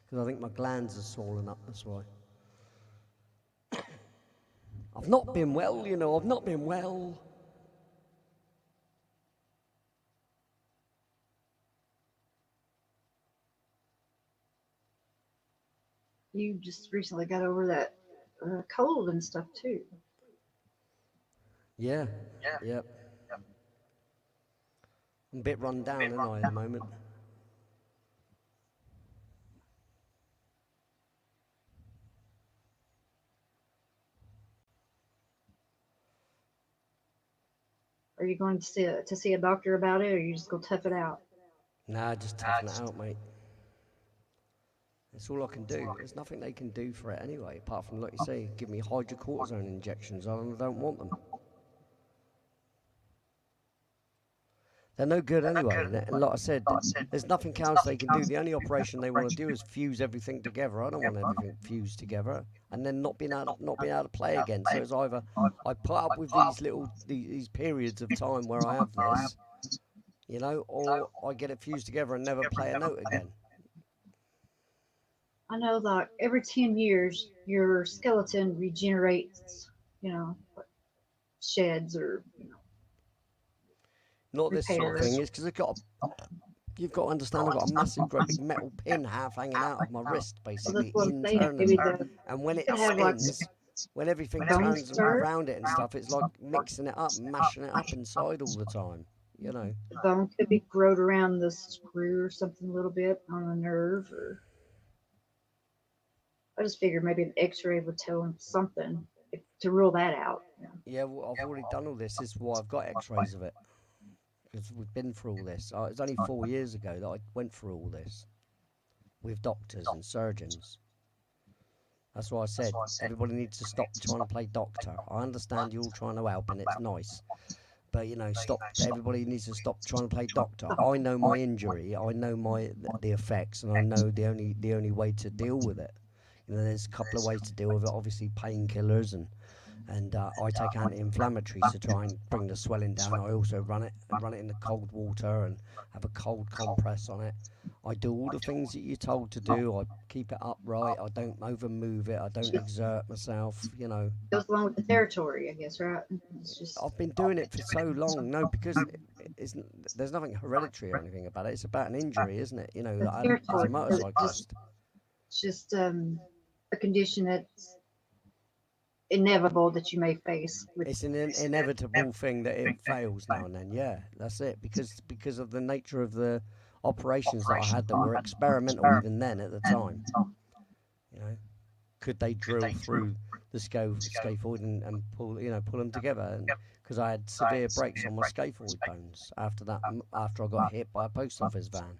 Because I think my glands are swollen up, that's why. I've not been well, I've not been well. You just recently got over that cold and stuff too. Yeah. Yep. I'm a bit run down, aren't I, at the moment? Are you going to see a doctor about it, or are you just gonna tough it out? Nah, just toughen it out, mate. That's all I can do. There's nothing they can do for it anyway, apart from, like you say, give me hydrocortisone injections. I don't want them. They're no good anyway. And like I said, there's nothing else they can do. The only operation they want to do is fuse everything together. I don't want everything fused together and then not being able to play again. So it's either I put up with these periods of time where I have this, or I get it fused together and never play a note again. I know that every 10 years your skeleton regenerates, sheds or Not this sort of thing. It's because you've got to understand, I've got a massive, great big metal pin half hanging out of my wrist, basically, internally. And when it spins, when everything turns around it and stuff, it's like mixing it up, mashing it up inside all the time, The bone could be growed around the screw or something a little bit on the nerve, or I just figured maybe an X-ray would tell him something to rule that out. Yeah, well, I've already done all this. This is why I've got X-rays of it. Because we've been through all this. It was only 4 years ago that I went through all this with doctors and surgeons. That's why I said everybody needs to stop trying to play doctor. I understand you're all trying to help and it's nice. But, stop. Everybody needs to stop trying to play doctor. I know my injury. I know the effects, and I know the only way to deal with it. There's a couple of ways to deal with it. Obviously, painkillers and I take anti-inflammatories to try and bring the swelling down. I also run it in the cold water and have a cold compress on it. I do all the things that you're told to do. I keep it upright. I don't over move it. I don't exert myself. Goes along with the territory, I guess, right? I've been doing it for so long. No, because there's nothing hereditary or anything about it. It's about an injury, isn't it? As a motorcyclist. It's just a condition that's inevitable that you may face. It's an inevitable thing that it fails now and then. Yeah, that's it. Because of the nature of the operations that I had that were experimental even then at the time. Could they drill through the scaphoid and pull them together? Because I had severe breaks on my scaphoid bones after I got hit by a post office van.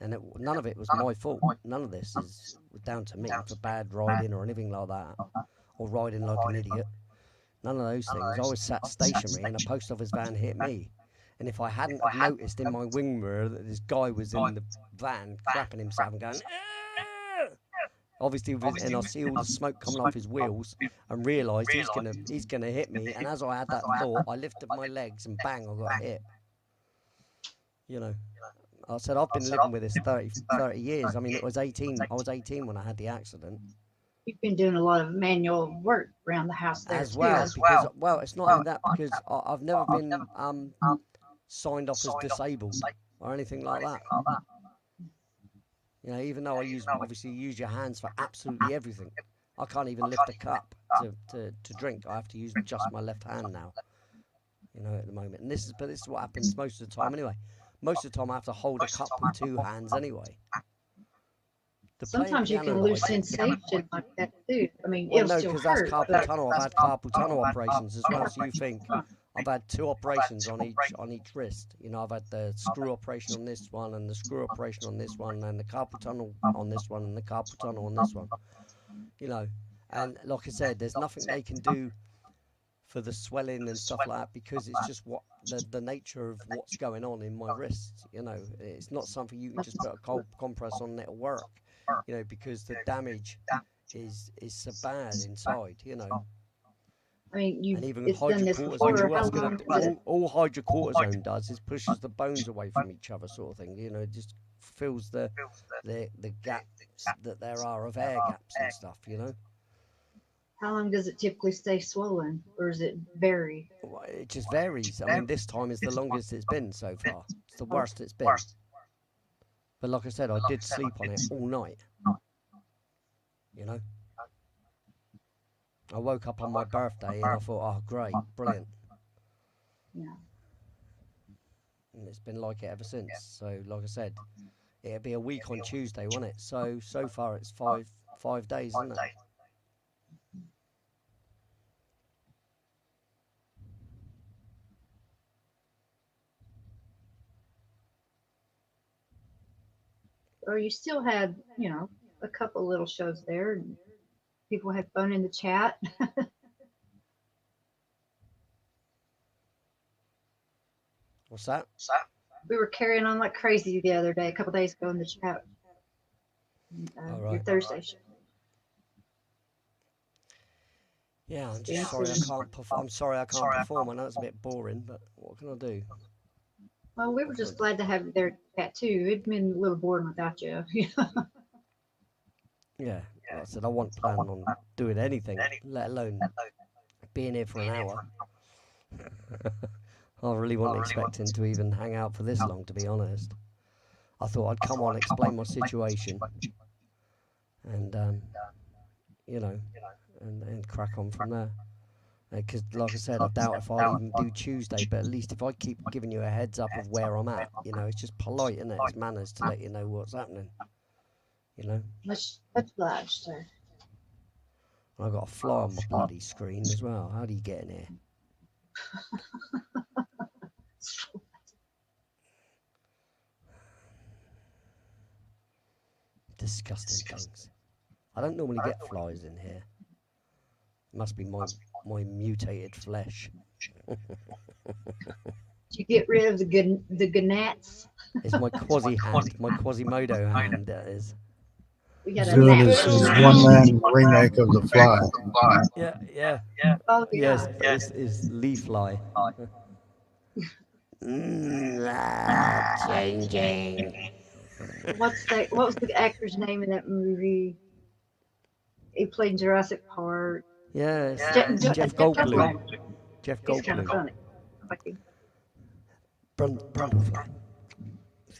And none of it was my fault. None of this is down to me for bad riding or anything like that. Or riding like an idiot. None of those things. I was sat stationary and a post office van hit me. And if I hadn't have noticed in my wing mirror that this guy was in the van crapping himself and going, Aah! Obviously, and I see all the smoke coming off his wheels and realised he's gonna hit me. And as I had that thought, I lifted my legs and bang, I got hit. I said I've been living with this 30 years. I mean, it was 18. I was 18 when I had the accident. You've been doing a lot of manual work around the house there As too. well, because it's not only that, because I've never been signed off as disabled or anything like that. You know, even though I obviously use your hands for absolutely everything. I can't even lift a cup to drink. I have to use just my left hand now. You know, at the moment, and this is what happens most of the time anyway. Most of the time, I have to hold a cup with two hands anyway. Sometimes you can lose sensation like that too. I mean, well, it'll no, still because that's hurt. carpal tunnel. I've had carpal tunnel operations as well. So you think I've had 2 operations on each wrist. You know, I've had the screw operation on this one, and the screw operation on this one, and the carpal tunnel on this one, and the carpal tunnel on this one. You know, and like I said, there's nothing they can do for the swelling and stuff like that, because it's just what the nature of what's going on in my wrists. You know, it's not something you can just put a cold compress on and it'll work. You know, because the damage is so bad inside. You know, I mean, and even it's done this hydrocortisone. before. All, How that's long gonna, was it? all hydrocortisone does is pushes the bones away from each other, sort of thing. You know, it just fills the gaps that there are of air gaps and stuff. You know. How long does it typically stay swollen, or does it vary? Well, it just varies. I mean, this time is the longest it's been so far. It's the worst it's been. But like I said, I did sleep on it all night. You know? I woke up on my birthday and I thought, oh, great, brilliant. Yeah. And it's been like it ever since. So, like I said, it'll be a week on Tuesday, won't it? So far it's five days, isn't it? Or you still had, a couple little shows there, and people had fun in the chat. What's that? We were carrying on like crazy the other day, a couple days ago in the chat. Your Thursday show. Yeah, I'm just sorry I can't perform. I'm sorry I can't perform. I know it's a bit boring, but what can I do? Well, we were just glad to have you there chat too. It'd been a little boring without you. Yeah, like I said, I wasn't planning on doing anything, let alone being here for an hour. I really wasn't expecting to even hang out for this long, to be honest. I thought I'd come on, explain my situation, and and crack on from there. Because, like I said, I doubt if I'll even do Tuesday, but at least if I keep giving you a heads up of where I'm at, it's just polite, isn't it? It's manners to let you know what's happening. Much obliged, sir. And I've got a fly on my bloody screen as well. How do you get in here? Disgusting things. I don't normally get flies in here. It must be my mutated flesh. Did you get rid of the gnats? It's my quasi hand, my Quasimodo hand, that is. He's doing his one-man remake of The Fly. Yeah. Oh, yes, it's Leaf Fly. Changing. What was the actor's name in that movie? He played Jurassic Park. Yes, Jeff Goldblum. Jeff Goldblum. He's kind of funny. Brundlefly.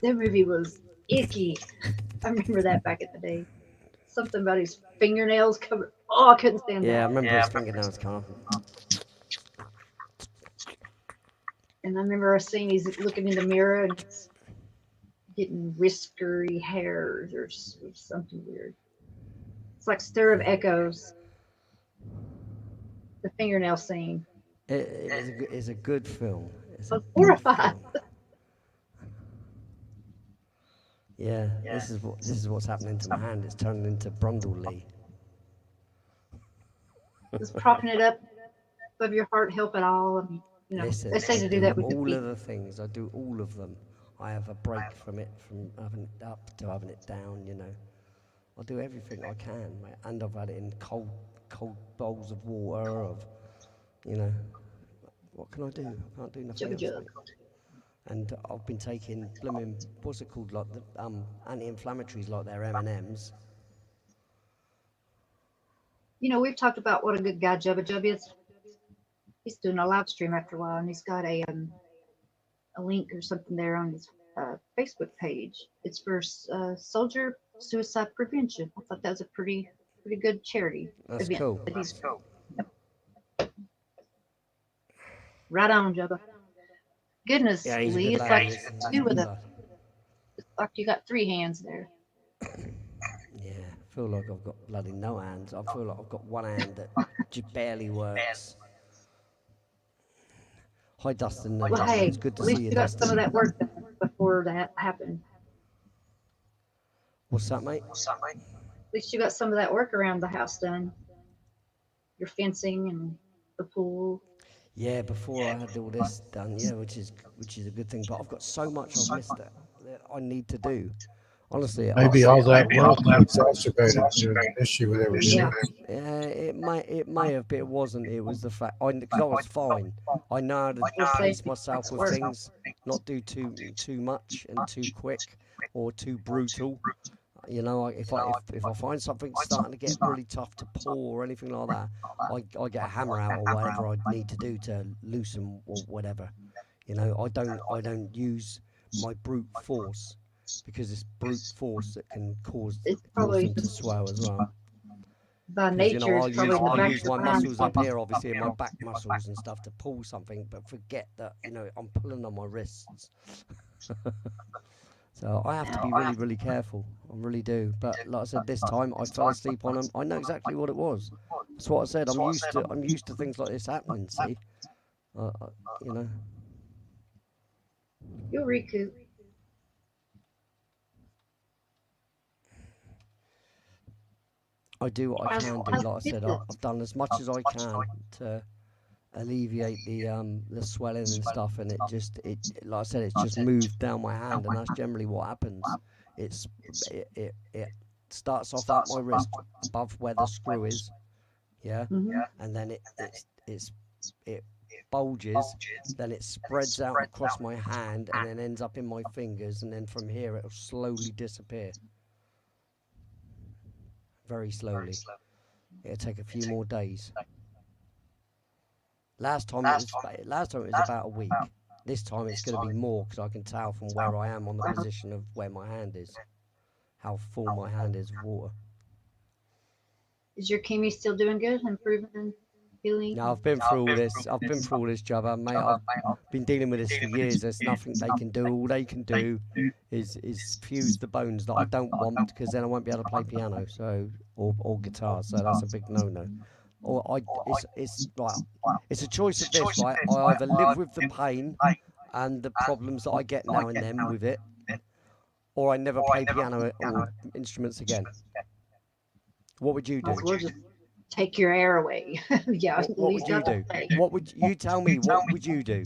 That movie was icky. I remember that back in the day. Something about his fingernails covered. Oh, I couldn't stand that. Yeah, I remember his fingernails coming. And I remember a scene he's looking in the mirror and getting whiskery hairs or something weird. It's like Stir of Echoes. The fingernail scene. It is a good film. I was horrified. Yeah, this is what's happening to my hand. It's turning into Brundlefly. Just propping it up above your heart, help it all. I mean, Listen, they say to do that with all the of the things. I do all of them. I have a break from having it up to having it down. I do everything I can, mate. And I've had it in cold bowls of water. What can I do? I can't do nothing else. And I've been taking blooming, what's it called, like the anti-inflammatories, like their M&Ms. You know, we've talked about what a good guy Jubba Jub is. He's doing a live stream after a while, and he's got a link or something there on his Facebook page. It's for soldier suicide prevention. I thought that was a pretty good charity That's event. cool. That he's right on, Jubba. Goodness, Yeah, he's a Lee, good it's lad. like He's a two good of them. lad. It's like you got three hands there. Yeah, I feel like I've got bloody no hands. I feel like I've got one hand that just barely works. Hi, Dustin. Well, hey, It's good to at see least you, you got some of Dustin. that work done before that happened. What's that, mate? At least you got some of that work around the house done. Your fencing and the pool. Yeah, before I had all this done, yeah, which is a good thing. But I've got so much I've missed that I need to do. Honestly, Maybe all that work exacerbated your issue with everything. Yeah, it may have, but it wasn't. It was the fact because I was fine. I know how to pace myself with things, not do too much and too quick or too brutal. You know, if I find something starting to get really tough to pull or anything like that, I get a hammer out or whatever I need to do to loosen or whatever. You know, I don't use my brute force because it's brute force that can cause them to swell as well. By nature, I'll use my muscles up here, obviously, and my back muscles and stuff to pull something, but forget that, you know, I'm pulling on my wrists. So I have to be really, really careful. I really do. But like I said, this time I fell asleep on them. I know exactly what it was. That's what I said. I'm used to things like this happening. See, you know. You'll recoup. I do what I can do. Like I said, I've done as much as I can to alleviate the swelling and stuff, and it like I said, it's just moved down my hand, and that's generally what happens. It starts off at my wrist above where the screw is, yeah, and then it bulges, then it spreads out across my hand, and then ends up in my fingers, and then from here it'll slowly disappear, very slowly. It'll take a few more days. Last time it was about a week. This time it's going to be more because I can tell from where I am on the position of where my hand is, how full my hand is of water. Is your chemo still doing good, improving and healing? No, I've been through all this. Jabba, mate. I've been dealing with this for years. There's nothing they can do. All they can do is fuse the bones that I don't want, because then I won't be able to play piano, or guitar. So that's a big no-no. It's a choice of this, right? I either live with the pain and the problems that I get now and then with it, or I never play piano or instruments again. What would you do? We'll just take your air away. Yeah. What would you do? What would you tell me? What would you do?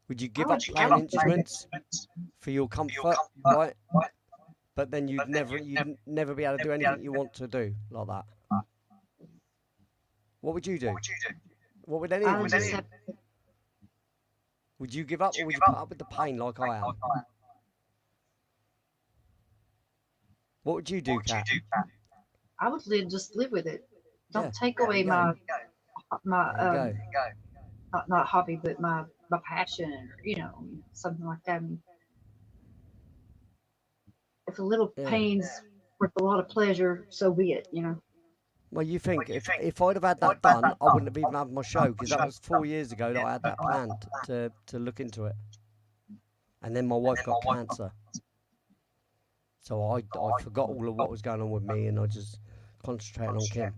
Would you give up playing instruments for your comfort, right? But then you'd never be able to do anything you want to do like that. What would you do? What would any of you do? Would you give up, or would you put up with the pain like I am? What would you do, Kat? I would just live with it. Don't take away my not hobby, but my passion, or, you know, something like that. I mean, if a little pain's worth a lot of pleasure, so be it, you know. Well, you think if I'd have had that done, I wouldn't have even had my show, because that was 4 years ago that I had that planned to look into it. And then my wife got cancer. So I forgot all of what was going on with me, and I just concentrated on Kim.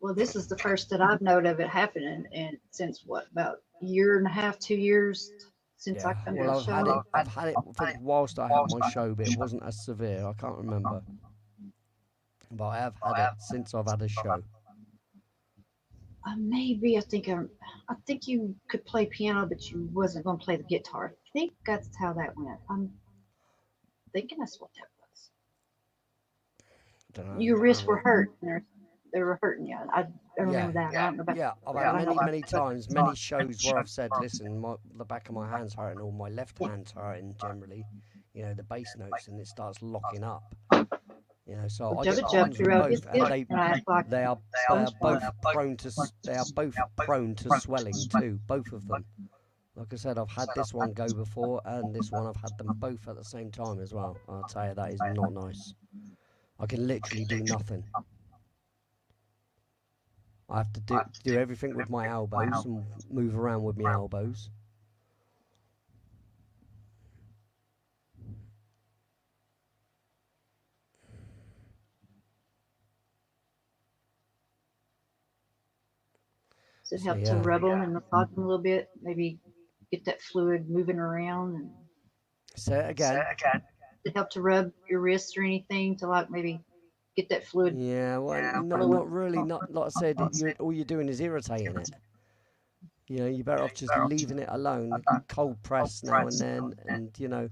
Well, this is the first that I've known of it happening, and since what, about a year and a half, 2 years since I've done the show. I've had it whilst I had my show, but it wasn't as severe. I can't remember. But I have had it since I've had a show. Maybe I think you could play piano, but you wasn't going to play the guitar. I think that's how that went. I'm thinking that's what that was. Your wrists were hurt. They were hurting you. I remember that. I don't know about. Yeah, I've had many times, many shows where I've said, listen, the back of my hand's hurting, or my left hand's hurting generally, the bass notes, and it starts locking up. So Well, I get Jubba Jub problems with threw out his both, and gift, and I like they are both prone to swelling too, both of them. Like I said, I've had this one go before, and this one I've had them both at the same time as well. I'll tell you, that is not nice. I can literally do nothing. I have to do everything with my elbows and move around with my elbows. Does it help to rub them and massage them a little bit? Maybe get that fluid moving around. And say it again. Does it help to rub your wrists or anything to like maybe get that fluid? Yeah, well, not really. Not like I said. All you're doing is irritating it. You're better off just leaving it alone. Cold press now and then, and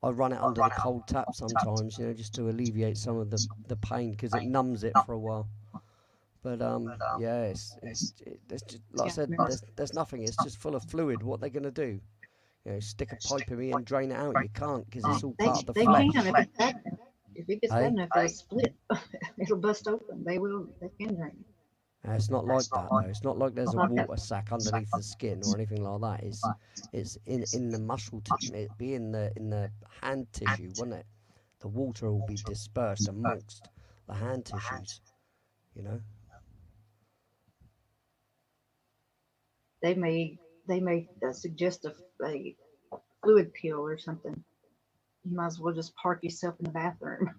I run it under the cold tap sometimes. Just to alleviate some of the pain because it numbs it for a while. But yeah, it's just, like I said, there's nothing. It's just full of fluid. What they're gonna do? Stick a pipe in me and drain it out. You can't because it's all part of the flesh. They can if it gets bad enough, they'll split. It'll bust open. They can drain it. It's not like that though. It's not like there's a water sac underneath the skin or anything like that. It's in the muscle. It'd be in the hand tissue, wouldn't it? The water will be dispersed amongst the hand tissues. They may suggest a fluid pill or something. You might as well just park yourself in the bathroom.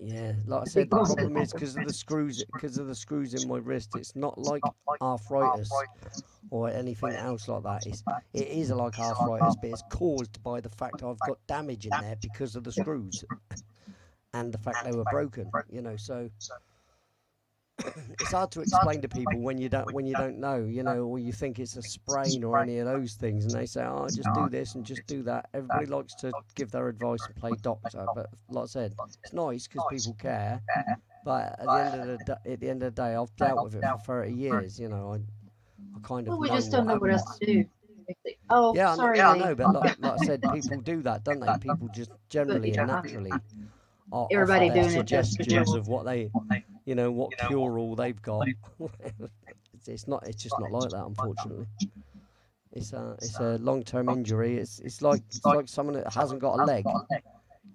Yeah, like I said, the problem is because of the screws in my wrist. It's not like arthritis or anything else like that. It is like arthritis, but it's caused by the fact I've got damage in there because of the screws and the fact they were broken. So it's hard to explain to people when you don't know, or you think it's a sprain or any of those things, and they say, "Oh, just do this and just do that." Everybody likes to give their advice and play doctor, but like I said, it's nice because people care. But at the end of the day, I've dealt with it for 30 years. I kind of. Well, we know just don't know what else to do. Yeah, sorry. I know, but like I said, people do that, don't they? People just generally and naturally. Everybody doing suggestions of what they, what cure-all they've got. It's just not like that, unfortunately. It's a long-term injury. It's like someone that hasn't got a leg.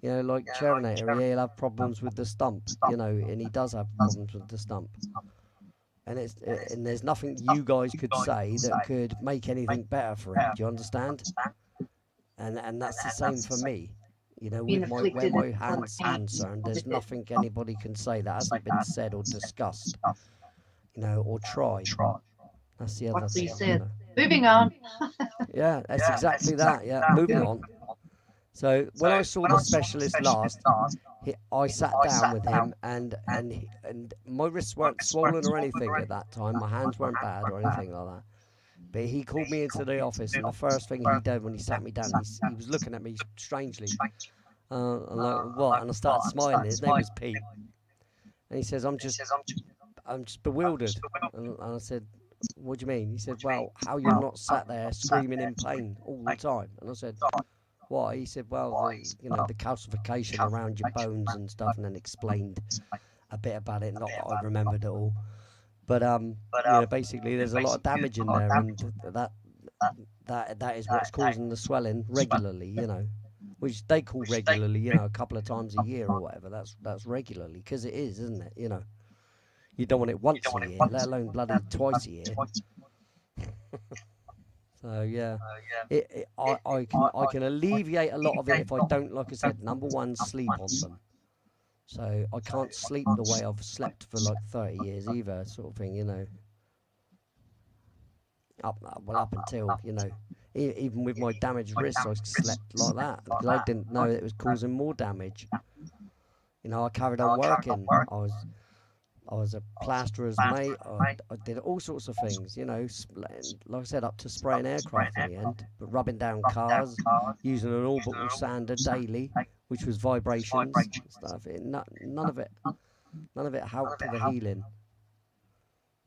Like Cherinator, he'll have problems with the stump. And he does have problems with the stump. And and there's nothing you guys could say that could make anything better for him. Do you understand? And that's the same for me. With where my hand's concerned, there's nothing anybody can say that hasn't been said or discussed, or tried. That's the other thing. Said. Moving on. Yeah, that's exactly that. Yeah, moving on. So when I saw the specialist last, I sat down with him, and my wrists weren't swollen or anything at that time. My hands weren't bad or anything like that. But he called me into the office, and the first thing he did when he sat me down, he was looking at me strangely. I'm like, what? And I started smiling. His name was Pete. And he says, I'm just bewildered. And I said, what do you mean? He said, well, how you're not sat there screaming in pain all the time. And I said, why? He said, well, the calcification around your bones and stuff, and then explained a bit about it. Not that I remembered it all. But basically, there's a lot of damage in there, and that is what's causing the swelling regularly. Which they call regularly. A couple of times a year or whatever. That's regularly because it is, isn't it? You don't want it once a year, let alone bloody twice a year. So yeah, I can alleviate a lot of it if I don't, like I said, number one, sleep on them. So I can't sleep the way I've slept for like 30 years either, sort of thing, Up until, even with my damaged wrists, I slept like that because I didn't know it was causing more damage. I carried on working. I was a plasterer's mate. I did all sorts of things, like I said, up to spraying aircraft in the end, but rubbing down cars, using an orbital sander daily, which was vibrations and stuff. None of it helped with the healing.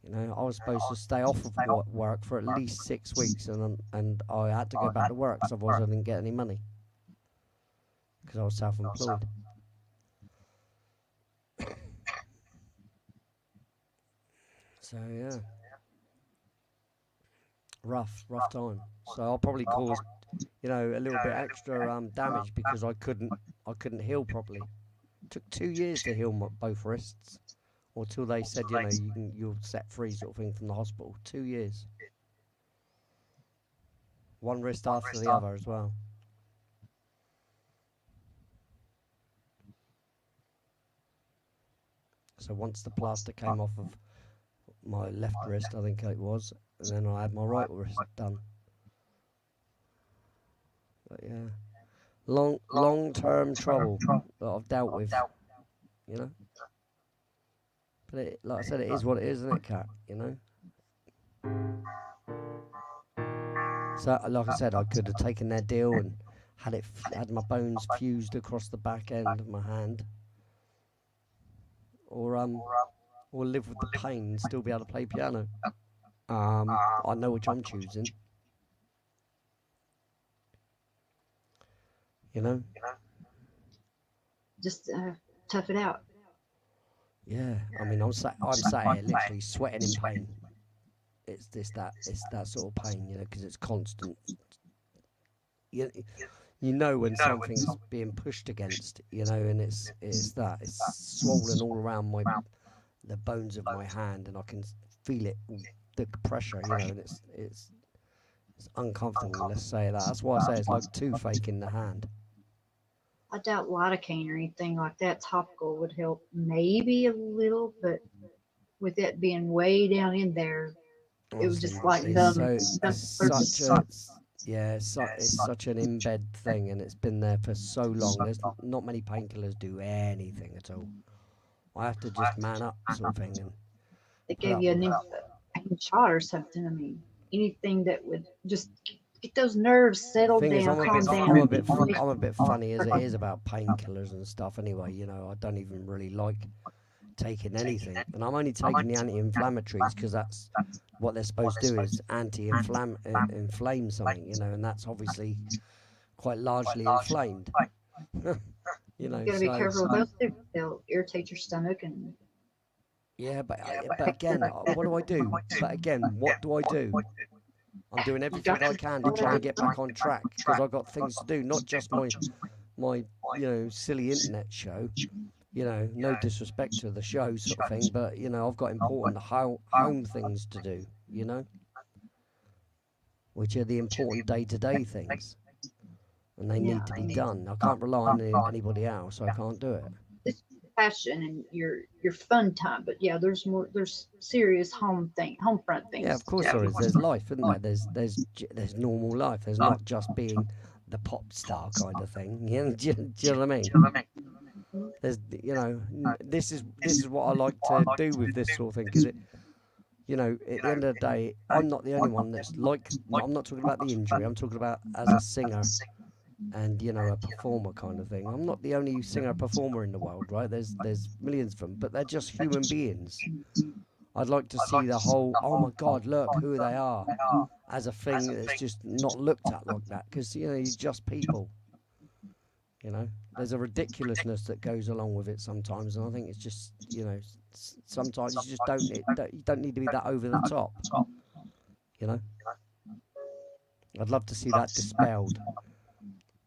You know, I was supposed to stay off of work for at least 6 weeks, and I had to go back to work, because otherwise I didn't get any money, because I was self-employed. So yeah, rough time. So I'll probably cause, a little bit extra damage, because I couldn't heal properly. Took 2 years to heal both wrists, or till they said, you're set free, sort of thing, from the hospital. 2 years. One wrist after the other as well. So once the plaster came off of my left wrist, I think it was, and then I had my right wrist done. But yeah, long-term trouble that I've dealt with, you know. But like I said, it is what it is, isn't it, Kat? You know. So, like I said, I could have taken their deal and had my bones fused across the back end of my hand, or live with the pain and still be able to play piano. I know which I'm choosing. You know. Just tough it out. Yeah, I mean, I'm sat here literally sweating in pain. It's that sort of pain, because it's constant. You know when something's being pushed against, and it's swollen all around the bones of my hand, and I can feel it, the pressure, and it's uncomfortable. Let's say that. That's why I say it's like toothache in the hand. I doubt lidocaine or anything like that topical would help, maybe a little, but with it being way down in there, it was just like it's such an in-bed thing, and it's been there for so long. There's not many painkillers do anything at all. I have to just man up, sort of thing, and they gave you a shot or something. I mean, anything that would just get those nerves settled down, calm down. I'm a bit funny as it is about painkillers and stuff. Anyway, I don't even really like taking anything, and I'm only taking the anti-inflammatories because that's what they're supposed to do, is inflame something, and that's obviously quite largely inflamed. You gotta be careful with those too. They'll irritate your stomach and. Yeah, but again, what do I do? But again, what do I do? I'm doing everything I can to try and get back on track, because I've got things to do, not just my silly internet show. No disrespect to the show, sort of thing, but I've got important home things to do, which are the important day-to-day things, and they need to be done. I can't rely on anybody else. I can't do it. It's passion and your fun time, but yeah, there's serious home front things. Yeah, of course there is. There's life, isn't there? There's normal life. There's not just being the pop star kind of thing. Do you know what I mean? There's, this is what I like to do with this sort of thing, because at the end of the day, I'm not the only one that's like. I'm not talking about the injury. I'm talking about as a singer and a performer kind of thing. I'm not the only singer performer in the world, right? There's millions of them, but they're just human beings. I'd like to see the whole, oh my God, look who they are, as a thing that's just not looked at like that, because you're just people. There's a ridiculousness that goes along with it sometimes, and I think it's just, sometimes you just you don't need to be that over the top. I'd love to see that dispelled.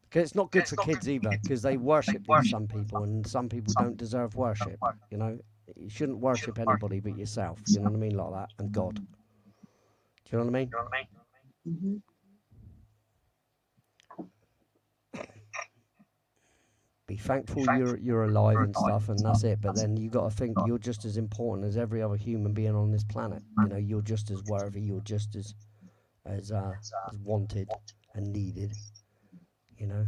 Because it's not good for kids either, because they worship some people, and some people don't deserve worship. You shouldn't worship anybody but yourself. You know what I mean, like that, and God. Do you know what I mean? Mm-hmm. Be thankful you're alive and stuff, and that's it. But then you got to think you're just as important as every other human being on this planet. You're just as worthy. You're just as wanted and needed. The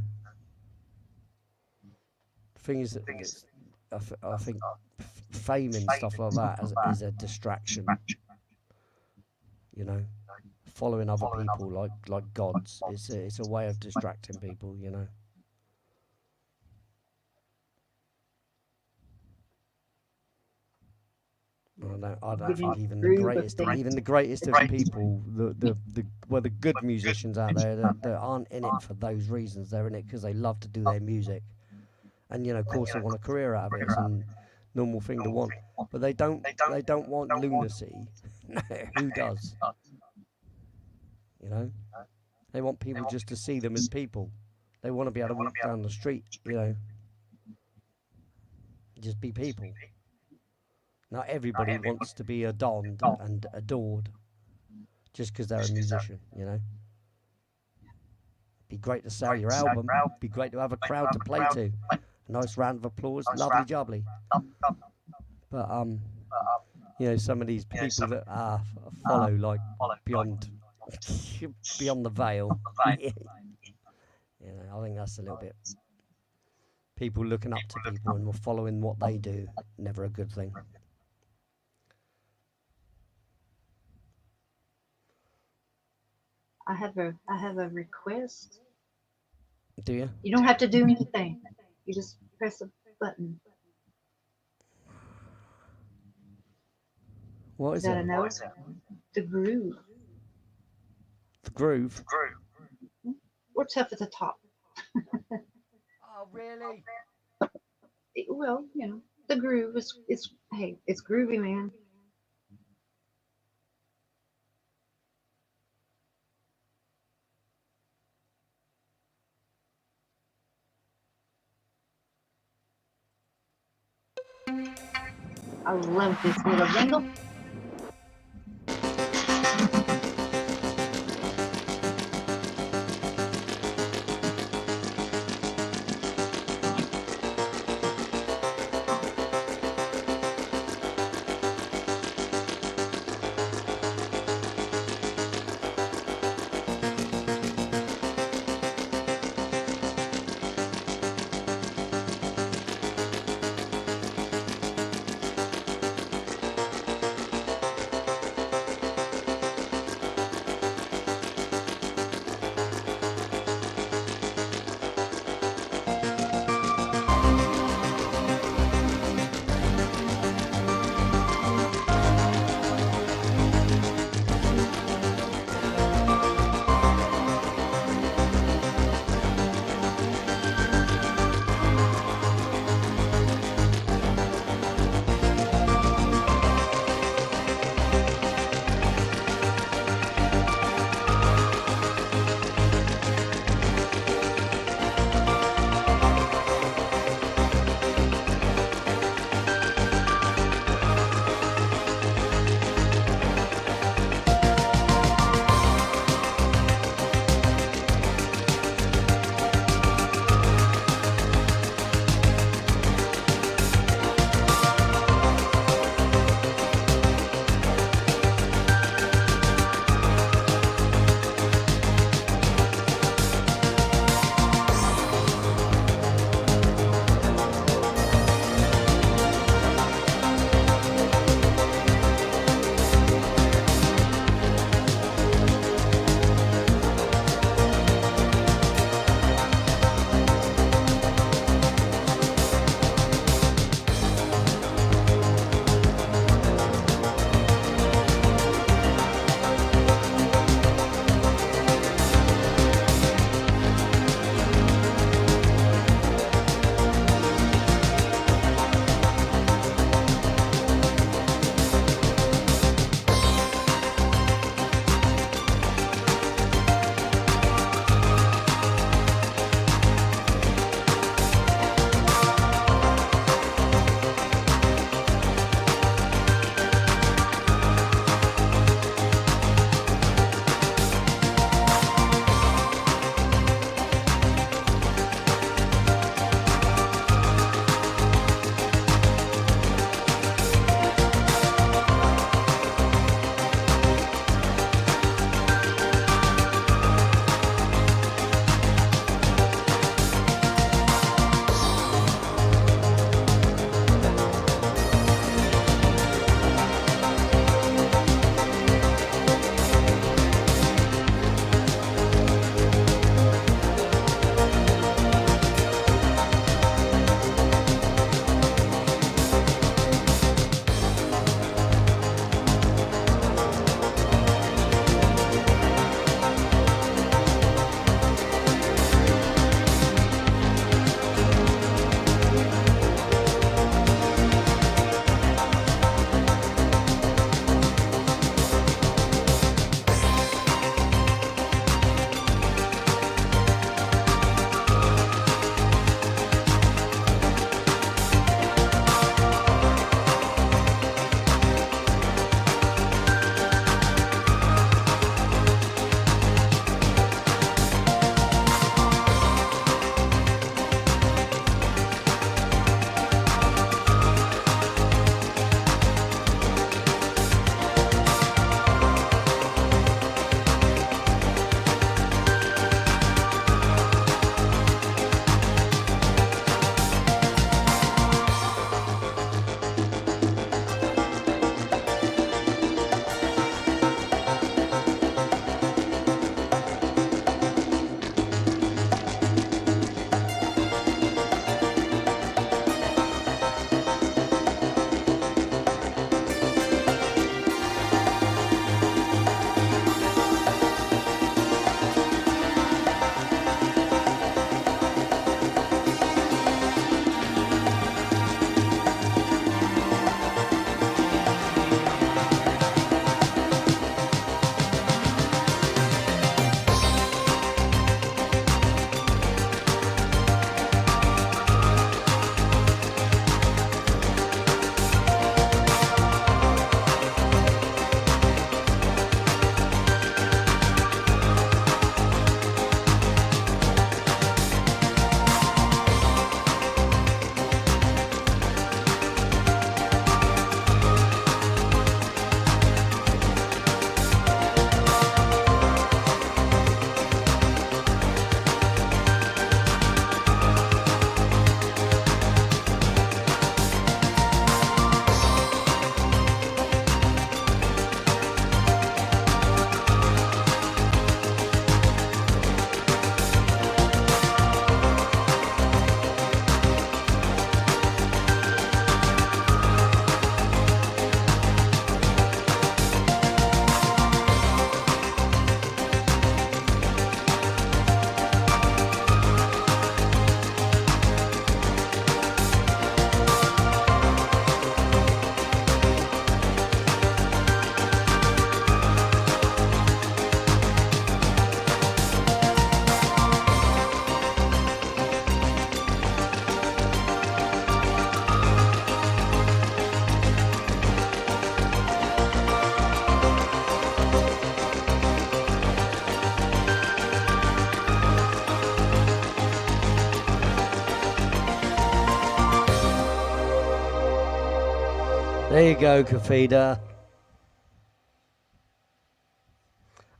thing is that I think fame and stuff like that is a distraction. Following other people like gods. It's a way of distracting people. I don't Get think into even the groove of the things. greatest of people, the good musicians out there that aren't in it for those reasons. They're in it because they love to do their music, and of course, they want a career out of it. It's a normal thing to want, but they don't want lunacy. No, who does? You know, they want people just to see them as people. They want to be able to walk down the street, just be people. Not everybody wants to be adorned and adored just because they're a musician, Be great to sell your album. Be great to have a crowd to play to. A nice round of applause, lovely jubbly. But some of these people that follow like beyond beyond the veil. I think that's a little bit. People looking up to people and following what they do, never a good thing. I have a request. Do you? You don't have to do anything. You just press a button. What is it? Gotta know the groove. The groove? Or tough at the top. Oh, really? Well, the groove is it's groovy, man. I love this little jingle. There you go, Kafida.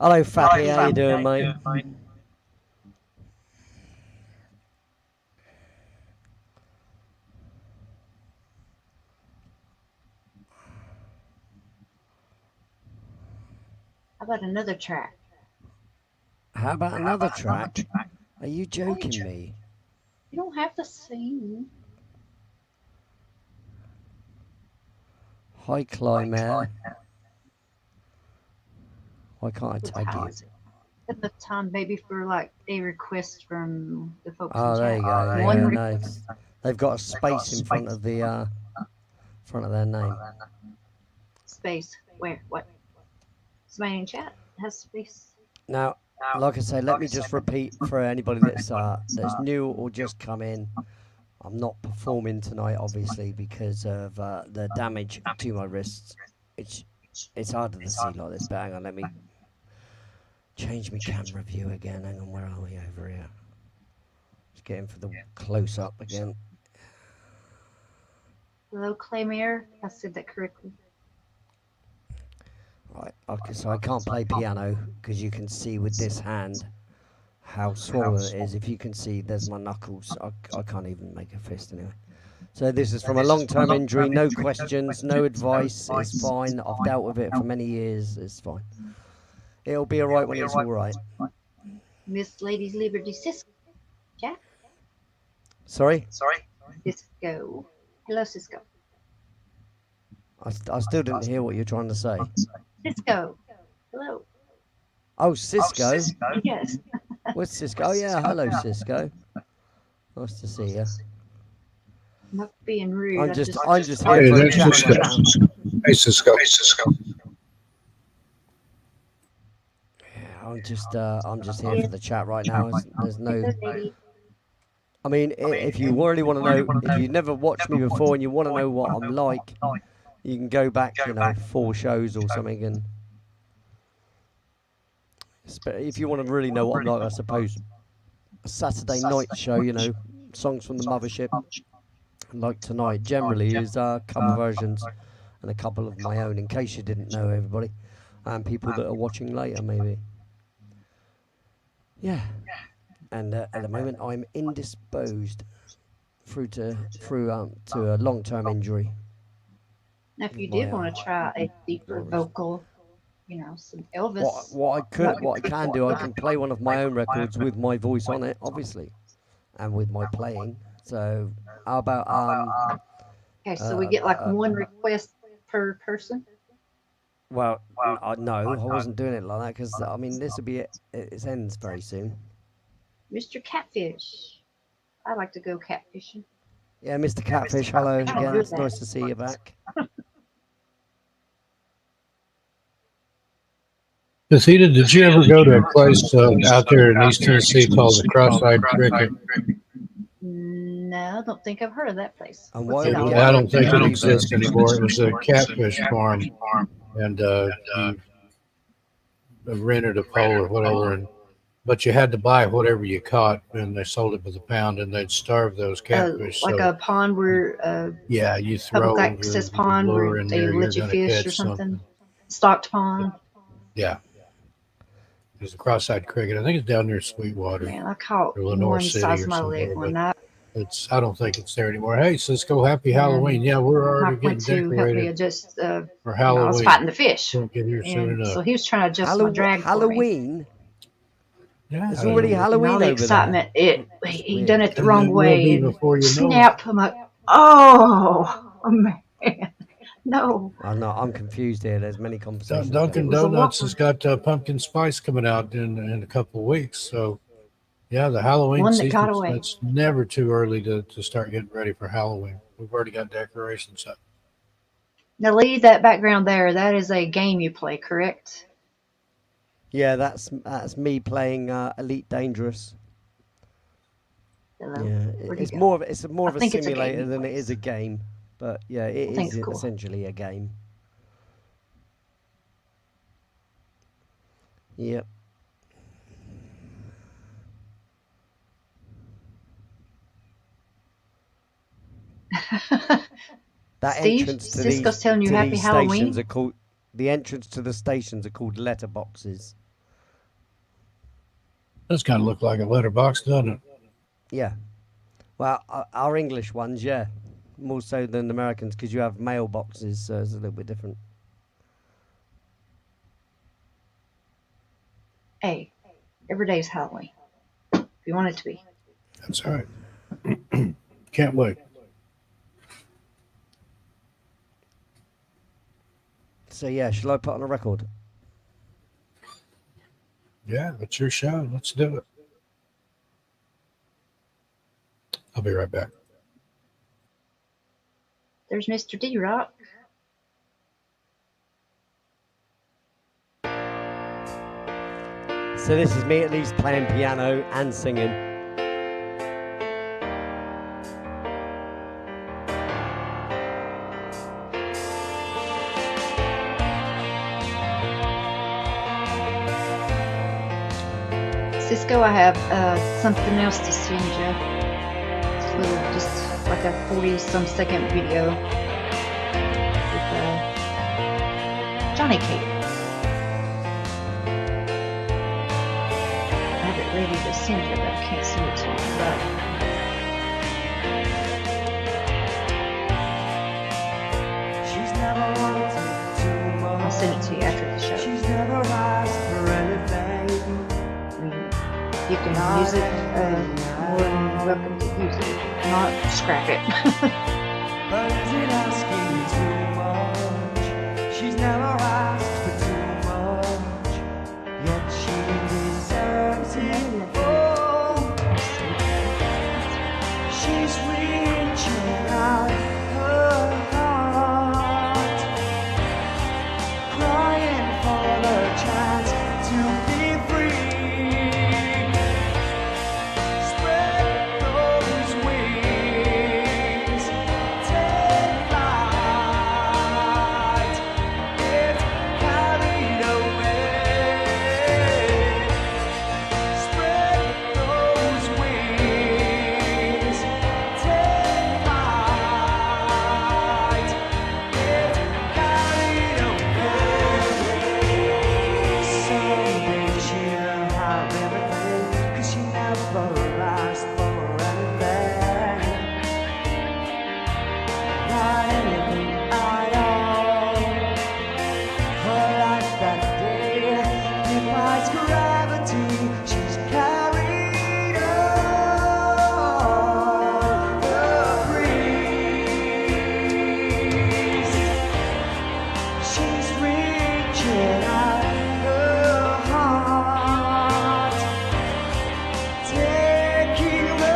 Hello, Fappy. How you doing, mate? How about another track? How about another track? Are you joking me? You don't have to sing. Hi, Clymer. Why can't I tag you? At the time, maybe for like a request from the folks in Oh, there chat. you go. One Yeah, no, they've got a space in front of the front of their name. Space. Where? What? Somebody in chat has space. Now, like I say, let me just repeat for anybody that's new or just come in. I'm not performing tonight, obviously, because of the damage to my wrists. It's harder to see like this, but hang on, let me change my camera view again. Hang on, where are we over here? Just getting for the close up again. Hello, Claymere. I said that correctly. Right, okay, so I can't play piano because you can see with this hand how swollen it is. If you can see, there's my knuckles. I can't even make a fist anyway. So this is from a long-term injury. No questions, no advice. It's fine. I've dealt with it for many years. It's fine. It'll be all right when it's all right. Miss Ladies Liberty Cisco. Chat. Sorry? Cisco. Hello, Cisco. I still didn't hear what you're trying to say. Cisco. Hello. Oh, Cisco? Yes. What's Cisco? Oh, yeah. Hello, Cisco. Nice to see you. Not being rude. I'm just Hey, here for a that's chat Cisco. right now. Hey, Cisco. Yeah, I'm just here for the chat right now. There's no. Lady. I mean, if you really want to know, if you've never watched me before and you want to know what I'm like, you can go back, 4 shows or something, and if you want to really know what I'm like, I suppose a Saturday night show, songs from the Mothership, like tonight, generally is cover versions and a couple of my own, in case you didn't know, everybody, and people that are watching later, maybe. Yeah. And at the moment, I'm indisposed to a long-term injury. Now, if you did want to try a deeper vocal, some Elvis. What I can do, I can play one of my own records with my voice on it, obviously, and with my playing. So how about Okay, so we get like one request per person. Well, no, I wasn't doing it like that because I mean this will be it ends very soon. Mr. Catfish, I like to go catfishing. Yeah, Mr. Catfish, hello again. It's nice to see you back. Casita, did you ever go to a place out there in East Tennessee called the Cross-Eyed Cricket? No, I don't think I've heard of that place. I don't think it exists anymore. It was a catfish farm, and you rented a pole or whatever, but you had to buy whatever you caught, and they sold it by the pound, and they'd starve those catfish. Like a pond where yeah, you throw public access pond where they let you fish or something. Stocked pond. Yeah. There's a cross-eyed cricket. I think it's down near Sweetwater. Man, I caught Lenore one City size or of my leg somewhere, one night. I don't think it's there anymore. Hey, Cisco, happy Halloween. Yeah, we're already getting decorated for Halloween. I was fighting the fish. Can't get here soon enough. So he was trying to adjust my drag Halloween? Yeah, it's already Halloween all the over excitement. there. He done it the wrong way. And snap. I'm like, oh man. No. I'm confused here. There's many conversations. Dunkin' Donuts has got pumpkin spice coming out in a couple of weeks. So, yeah, the Halloween season, it's never too early to start getting ready for Halloween. We've already got decorations up. Now, leave that background there. That is a game you play, correct? Yeah, that's me playing Elite Dangerous. Hello? Yeah, it's more of a simulator than it is a game. But yeah, it is essentially a game. Yep. That Steve, entrance to Cisco's these telling you to happy these Halloween. stations are called the entrance to the stations are called letterboxes. Does kind of look like a letterbox, doesn't it? Yeah. Well, our English ones, yeah, more so than Americans because you have mailboxes, so it's a little bit different. Hey, every day is Halloween. If you want it to be. That's all right. Can't wait. So yeah, shall I put on a record? Yeah, it's your show. Let's do it. I'll be right back. There's Mr. D-Rock. So this is me at least playing piano and singing. Cisco, I have something else to send you. It's a little, just like a 40-some second video with Johnny Cake. I have it ready to send you, but I can't send it to you. But I'll send it to you after the show. She's never asked for anything. You can use it, more than welcome to use it. If not, scrap it. But is it asking too much? She's never asked for too much, yet she deserves it. Oh, she's reaching out her heart, crying for the chance to be free. Spread those wings, take flight, get carried away. Spread those wings, take flight, get carried away. Someday she'll have everything, 'cause she never asked for anything. Not anything at all. Her life that day defies gravity. She's carried on the breeze. She's reaching out her heart, taking the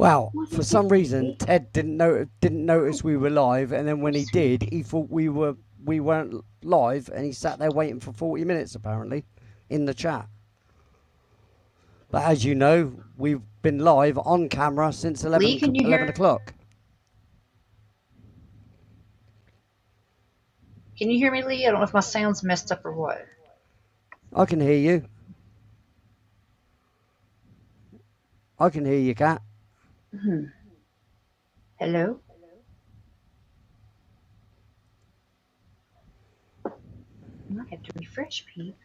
Well, for some reason, Ted didn't notice we were live, and then when he did, he thought we weren't live, and he sat there waiting for 40 minutes apparently in the chat. But as you know, we've been live on camera since 11 o'clock. Can you hear me, Lee? I don't know if my sound's messed up or what. I can hear you. I can hear you, Kat. Hello? I might have to refresh, Pete.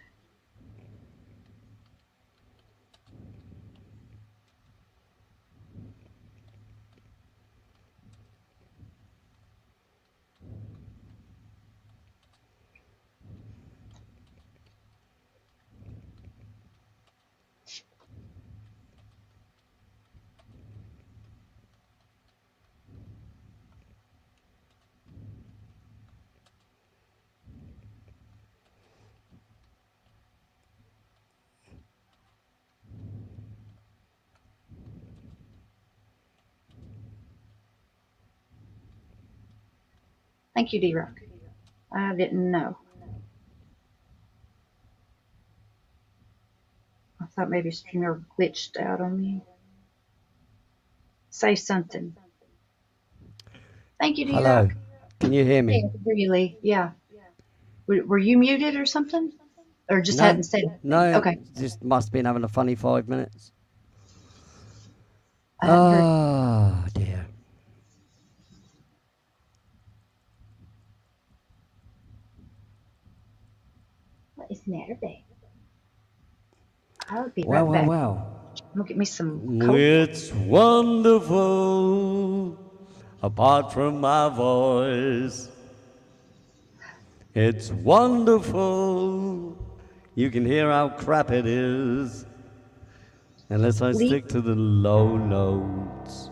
Thank you, D-Rock. I didn't know. I thought maybe Streamer glitched out on me. Say something. Thank you, D-Rock. Hello. Can you hear me? Hey, I can hear you, Lee. Yeah. Were you muted or something? Or just hadn't said anything? No. Okay. Just must have been having a funny 5 minutes. Oh, dear. What is the matter, babe? I'll be right back. Look get me some Coke. It's wonderful, apart from my voice. It's wonderful. You can hear how crap it is, unless I stick to the low notes.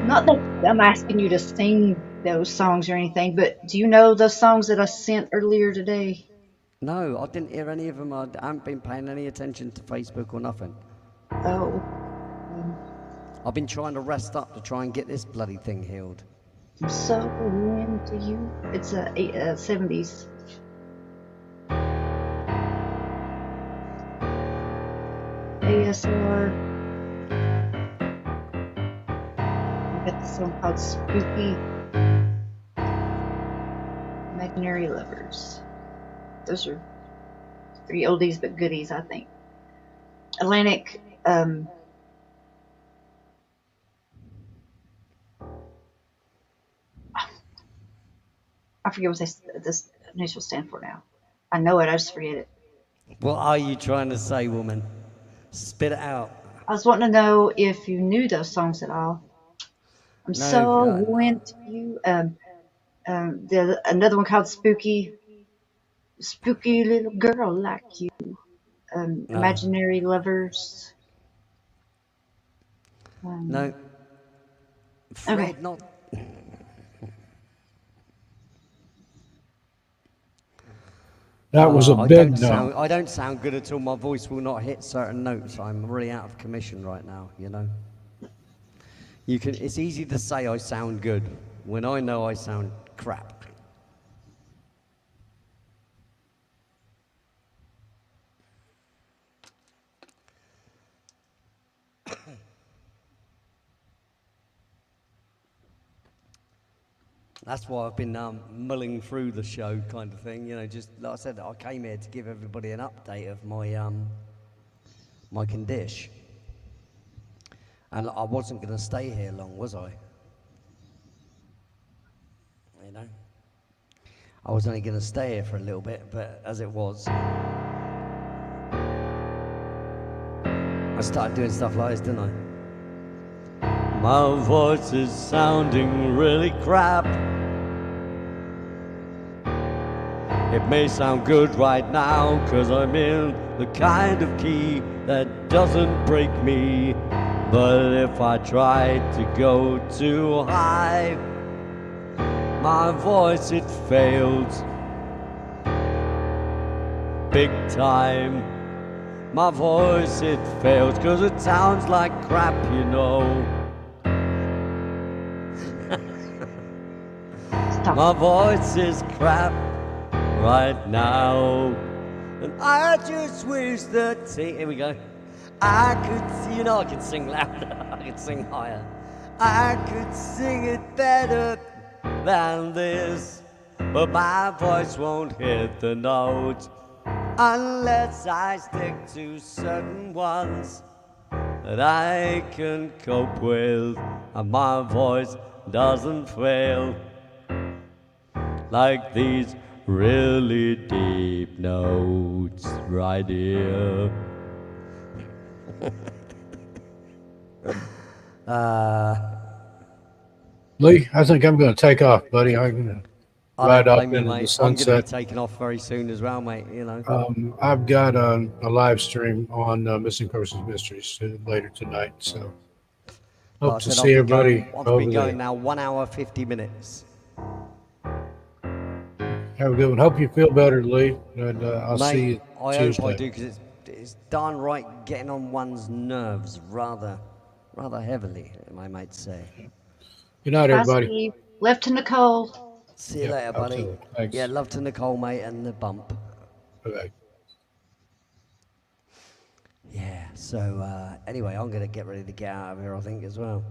Not that I'm asking you to sing those songs or anything, but do you know those songs that I sent earlier today? No, I didn't hear any of them. I haven't been paying any attention to Facebook or nothing. Oh. I've been trying to rest up to try and get this bloody thing healed. I'm so into you. It's a 70s. ASR. I got this song called Spooky Imaginary Lovers. Those are 3 oldies but goodies, I think. Atlantic, I forget what this initial stand for now. I know it, I just forget it. What are you trying to say, woman? Spit it out. I was wanting to know if you knew those songs at all. I'm so into you. Another one called Spooky Little Girl Like You. Imaginary Lovers. No. Fred, okay. Not. That was a big no. I don't sound good at all. My voice will not hit certain notes. I'm really out of commission right now, you know. It's easy to say I sound good when I know I sound crap. That's why I've been mulling through the show kind of thing, you know, just like I said, I came here to give everybody an update of my my condition. And I wasn't going to stay here long, was I? You know? I was only going to stay here for a little bit, but as it was, I started doing stuff like this, didn't I? My voice is sounding really crap. It may sound good right now, 'cause I'm in the kind of key that doesn't break me. But if I try to go too high, my voice, it fails big time. My voice, it fails, 'cause it sounds like crap, you know. Stop. My voice is crap right now. And I just wish that... See, here we go. I could... You know I can sing louder. I can sing higher. I could sing it better than this, but my voice won't hit the notes unless I stick to certain ones that I can cope with, and my voice doesn't fail like these really deep notes right here. Lee, I think I'm going to take off, buddy. I'm going to ride off into the I'm going to sunset. be taking off very soon as well, mate, you know. I've got a live stream on Missing Persons Mysteries later tonight, so hope to see everybody I've over been going there. now 1 hour, 50 minutes. Have a good one. Hope you feel better, Lee, and I'll Mate, see you I Tuesday. hope I do, because it's darn right getting on one's nerves rather heavily, I might say. Good night, Bye, everybody. Steve. Love to Nicole. See you later, buddy. Absolutely. Thanks. Yeah, love to Nicole, mate, and the bump. Okay. Yeah, so anyway, I'm going to get ready to get out of here, I think, as well.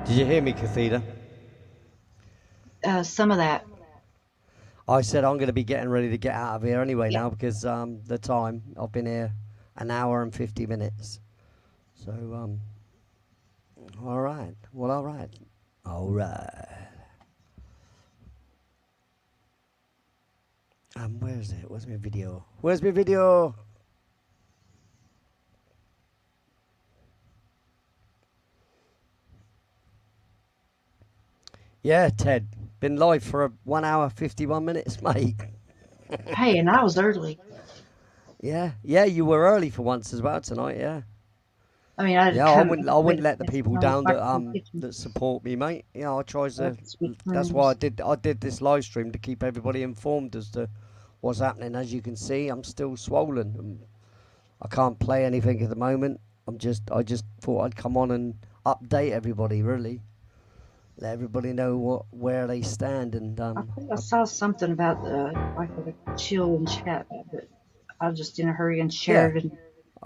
Did you hear me, Cathedra? Some of that. I said I'm going to be getting ready to get out of here anyway Yeah. now, because the time, I've been here an hour and 50 minutes. So, all right. Well, all right. All right. Where is it? Where's my video? Where's my video? Yeah, Ted. Been live for 1 hour, 51 minutes, mate. Hey, and I was early. Yeah, you were early for once as well tonight, yeah. I mean, I wouldn't let the people down that support me, mate. You know, I try to. That's why I did this live stream, to keep everybody informed as to what's happening. As you can see, I'm still swollen. I can't play anything at the moment. I just thought I'd come on and update everybody, really. Let everybody know where they stand. And I think I saw something about like a chill and chat, but I was just in a hurry and shared. Yeah.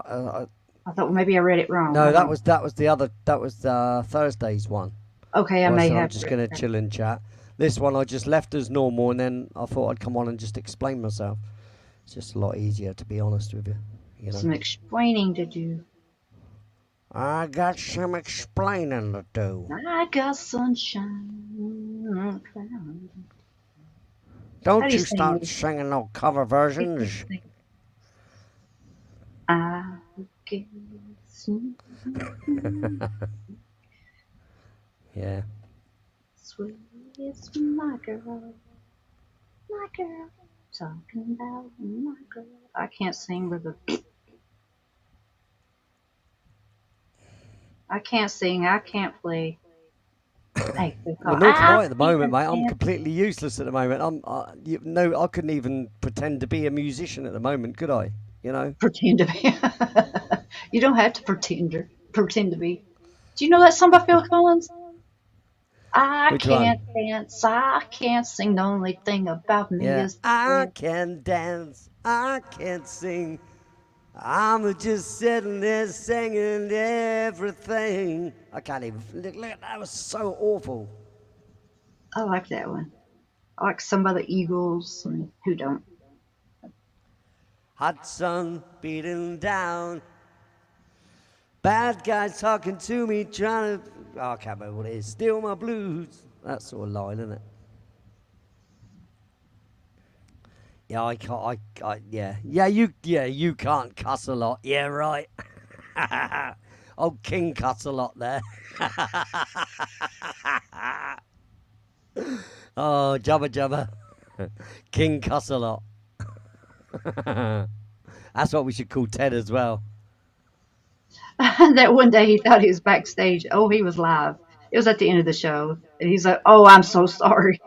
And I thought, well, maybe I read it wrong. No, that was Thursday's one. Okay, I may have. I'm just going to chill and chat. This one I just left as normal, and then I thought I'd come on and just explain myself. It's just a lot easier, to be honest with you. You know. Some explaining to do. I got some explaining to do. I got sunshine on a cloud. Don't you start singing no cover versions. I guess. Yeah. Sweet is my girl, talking about my girl. I can't sing with a. I can't sing. I can't play. Hey, well, not tonight at the moment, mate. I'm completely useless at the moment. I couldn't even pretend to be a musician at the moment, could I? You know. Pretend to be. You don't have to pretend to be. Do you know that song by Phil Collins? I can't dance. I can't sing. The only thing about me is I can dance. I can't sing. I'm just sitting there singing everything. I can't even. Look, that was so awful. I like that one. I like some of the Eagles. And who don't? Hot sun beating down. Bad guys talking to me, trying to. I can't remember what it is. Steal my blues. That sort of line, isn't it? Yeah, I can't. You can't cuss a lot. Yeah, right. Oh, King cuss a lot there. Oh, Jabba Jabba. King cuss a lot. That's what we should call Ted as well. That one day he thought he was backstage. Oh, he was live. It was at the end of the show, and he's like, "Oh, I'm so sorry."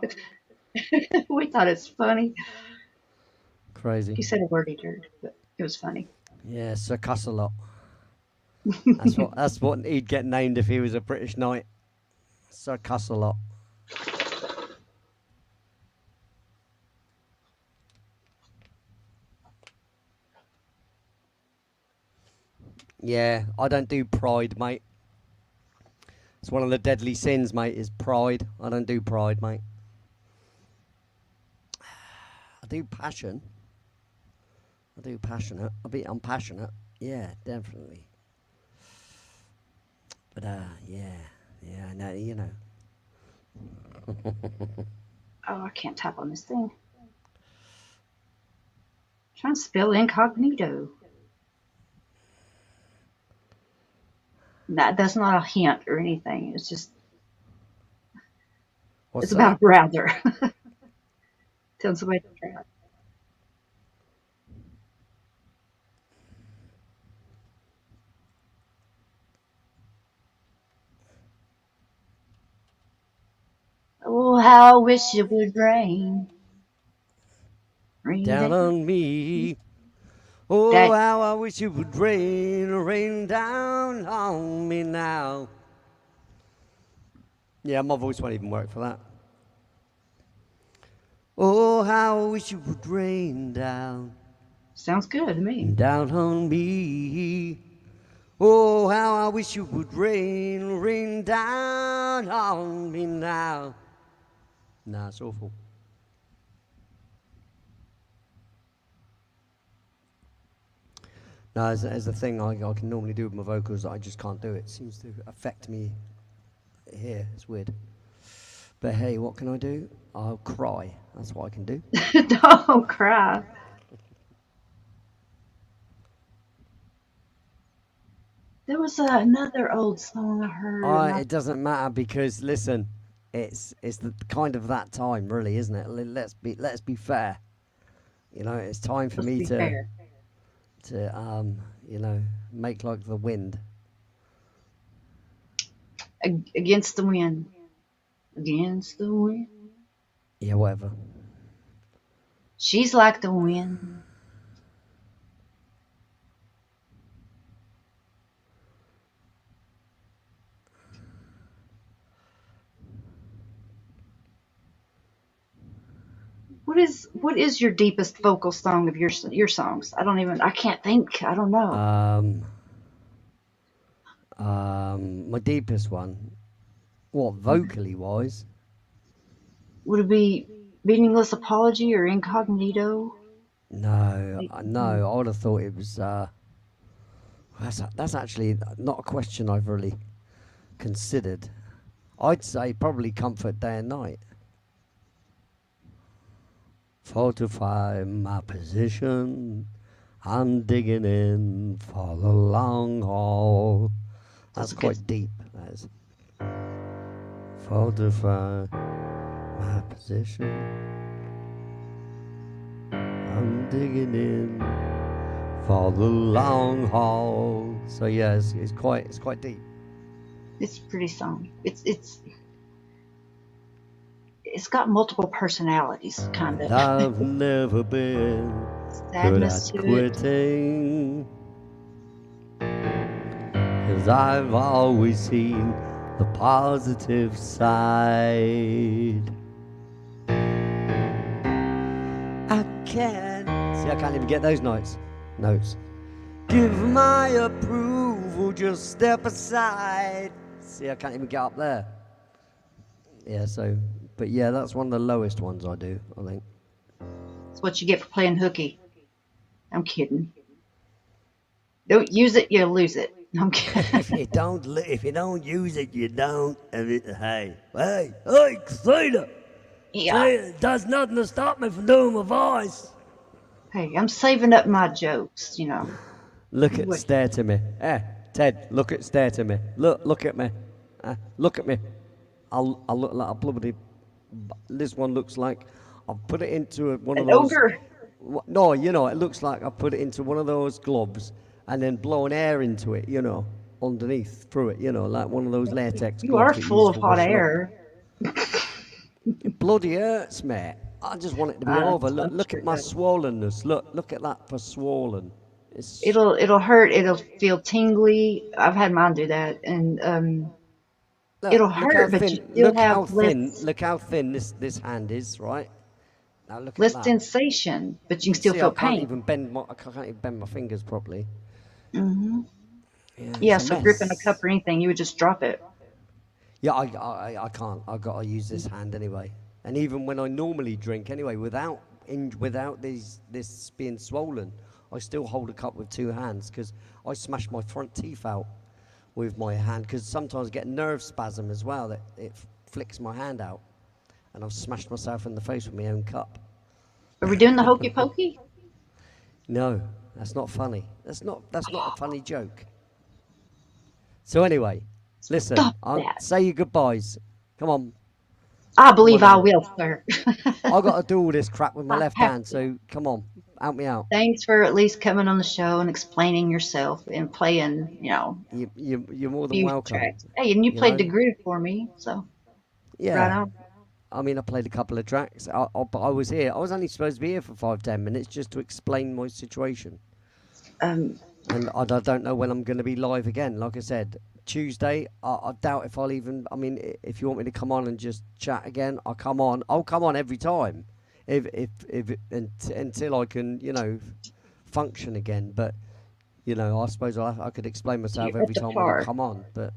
We thought it's funny. Crazy. He said a word he heard, but it was funny. Yeah, Sir Cuss-a-lot. That's what he'd get named if he was a British knight. Sir Cuss-a-lot. Yeah, I don't do pride, mate. It's one of the deadly sins, mate, is pride. I don't do pride, mate. I do passion. I do passionate. I'm passionate. Yeah, definitely. But, yeah, no, you know. Oh, I can't type on this thing. Trying to spell incognito. That's not a hint or anything. It's just What's it's about a that? browser. Telling somebody to try it. Oh, how I wish it would rain. Rain Down down. on me. Oh, That how I wish it would rain down on me now. Yeah, my voice won't even work for that. Oh, how I wish it would rain down sounds good to me. on me. Oh, how I wish it would rain down on me now. Nah, it's awful. No, as a thing I can normally do with my vocals, I just can't do it. It seems to affect me here. It's weird. But hey, what can I do? I'll cry. That's what I can do. Don't cry. There was another old song I heard. It doesn't matter because listen, it's the kind of that time, really, isn't it? Let's be fair. You know, it's time for Let's me be fair. to you know, make like the wind. Against the wind. Against the wind. Yeah, whatever. She's like the wind. What is your deepest vocal song of your songs? I can't think. I don't know. My deepest one. What, vocally wise? Would it be Meaningless Apology or Incognito? No. I would have thought it was. That's actually not a question I've really considered. I'd say probably Comfort Day and Night. Fortify my position. I'm digging in for the long haul. That's quite deep. That is. Fortify my position. I'm digging in for the long haul. So yeah, it's quite deep. It's a pretty song. It's got multiple personalities, kind of. I've never been good Sadness at to it. quitting, 'cause I've always seen the positive side. I can't even get those notes. Give my approval, just step aside. See, I can't even get up there. Yeah, but yeah, that's one of the lowest ones I do, I think. It's what you get for playing hooky. I'm kidding. Don't use it, you'll lose it. I'm kidding. if you don't use it, you don't. Hey, Christina. Yeah. It does nothing to stop me from doing my voice. Hey, I'm saving up my jokes, you know. Stare to me. Ted, stare to me. Look at me. Look at me. I'll look like a bloody. This one looks like I've put it into one of An those. ogre. No, you know, it looks like I put it into one of those globes and then blown air into it, you know. underneath through it, like one of those latex You are gloves that you use full of for hot washing up. air. It bloody hurts, mate. I just want it to be over. Look Sure at my does. swollenness. Look at that for swollen. It's It'll hurt. It'll feel tingly. I've had mine do that, and it'll look how hurt, but you thin. still have less Look how thin this hand is. Right now, look at less that. sensation, but you can You still see, I feel can't pain. even bend my fingers properly. Hmm. Yeah, Yeah, it's a so gripping a cup mess. or anything, you would just drop it. Yeah, I can't. I got to use this hand anyway. And even when I normally drink anyway, without this being swollen, I still hold a cup with two hands because I smash my front teeth out with my hand because sometimes I get nerve spasm as well that it flicks my hand out, and I've smashed myself in the face with my own cup. Are we doing the hokey pokey? No, that's not funny. That's not a funny joke. So anyway, listen, Stop I'll that. say your goodbyes. Come on, I come on believe I in. will, sir. I got to do all this crap with my I left have hand, to. so come on, help me out. Thanks for at least coming on the show and explaining yourself and playing, You're more than few welcome. tracks. Hey, and you You played the know, groove for me, so right yeah. on. I mean, I played a couple of tracks, but I was here. I was only supposed to be here for 5-10 minutes just to explain my situation. Um, And I don't know when I'm going to be live again. Like I said, Tuesday. I doubt if I'll even. I mean, if you want me to come on and just chat again, I'll come on. I'll come on every time, until I can, function again. But I suppose I could explain myself you're at every the time when I par. come on, but